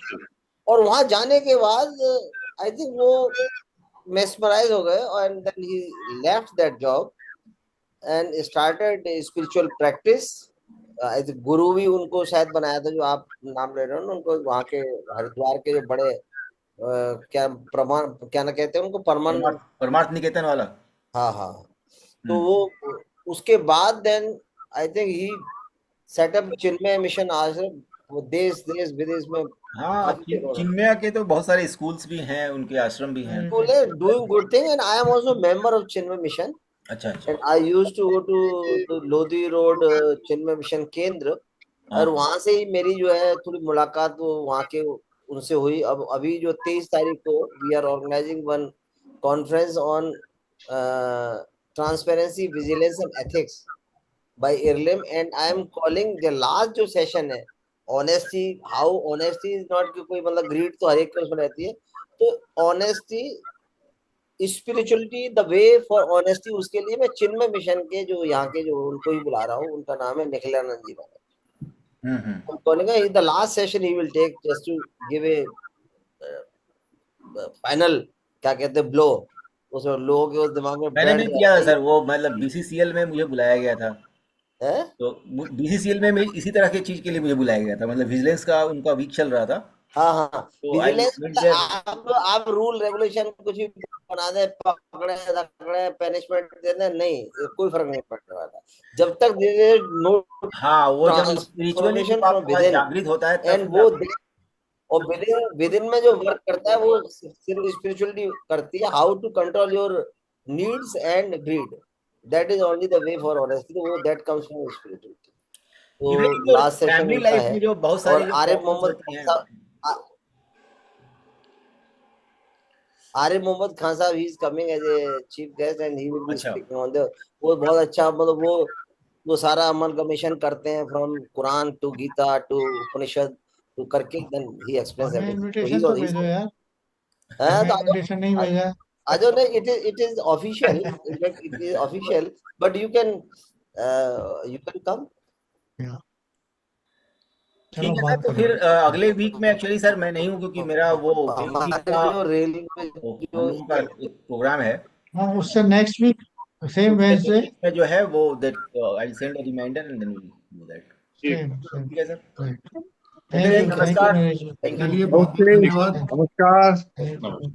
और वहां जाने के बाद आई थिंक वो मेस्मराइज हो गए and then he left that job and started spiritual practice. I think guru भी उनको शायद बनाया था, जो आप नाम ले रहे हो ना उनको। वहाँ के हरिद्वार के जो बड़े क्या ना कहते हैं उनको, परमार्थ निकेतन वाला। हाँ। तो वो उसके बाद then I think he set up Chinmaya mission ashram. वो देश विदेश में हाँ, चिन्मय के तो बहुत सारे स्कूल्स भी हैं, उनके आश्रम भी हैं। Doing good thing and I am also member of Chinmaya mission. अच्छा। And I used to go to Lodhi road Chinmaya mission केंद्र। और वहां से ही मेरी जो है थोड़ी मुलाकात वो वहाँ के उनसे हुई। अब अभी जो 23 तारीख को we are organising one conference on transparency, vigilance and ethics by IRLAM, and I am calling the last जो सेशन है, honesty, how honesty is not कि कोई मतलब ग्रीड तो हर एक के उसमें रहती है, तो honesty, spirituality, the way for honesty, उसके लिए मैं चिन्मय मिशन के जो यहाँ के जो उनको ही बुला रहा हूँ, उनका नाम है निखिलानंद जी महाराज। I'm calling it the last session he will take just to give a final, क्या कहते हैं, ब्लो, उस लोगों के उस दिमाग में मैंने बैठ भी किया था जाए। सर वो, मतलब BCCL में मुझे बुलाया गया था, है तो BCCL में इसी तरह की चीज के लिए मुझे बुलाया गया था, मतलब विजिलेंस का उनका वीक चल रहा था, हाँ हाँ, तो आई विजिलेंस वेंट देयर। आप रूल रेगुलेशन कुछ भी बना दे, पकड़े रखड़े पनिशमेंट दे दे, नहीं कोई फर्क नहीं पड़ने वाला जब तक नो हाँ, वो जब स्पिरिचुअली ट्रांसफॉर्मेशन जब आप फ्रॉम विदिन, जागृत होता है तब एंड फिर वो आप, और विदिन में जो वर्क करता है वो सिर्फ स्पिरिचुअलिटी करती है, how to control your needs and greed, that is only the way for honesty, वो that comes from spirituality. Even तो जो लास्ट सेशन फैमिली उनका लाइफ है। में जो बहुत और सारी जो आरिफ प्रॉब्लम्स मोहम्मद होती हैं। Arif Mohammad Khan sahab, he is coming as a chief guest and he will be अच्छा, स्पीकिंग ऑन द, वो बहुत अच्छा, मतलब वो सारा अमलगमेशन करते हैं from Quran to Gita to Upanishad to करके, देन ही एक्सप्लेन्स हमें एवरीथिंग। तो इनविटेशन तो भेजो यार, हमें तो इनविटेशन नहीं भेजा। I don't know. It is official. In fact, it is official. But you can come. या, चलो ठीक है सर, बात तो करो। फिर अगले वीक में एक्चुअली सर मैं नहीं हूँ, क्योंकि मेरा वो पेंटिंग हमारे का जो रेलिंग में हम लोगों का एक प्रोग्राम है, हाँ, उससे नेक्स्ट वीक सेम उसके वेंसडे, next में जो है वो that I send a reminder and then we do that. Same same, ठीक है sir, right. Okay, thank you नमस्कार। नरेश जी, Thank you. चलिए बहुत बहुत ओके, धन्यवाद। नमस्कार। Thank you.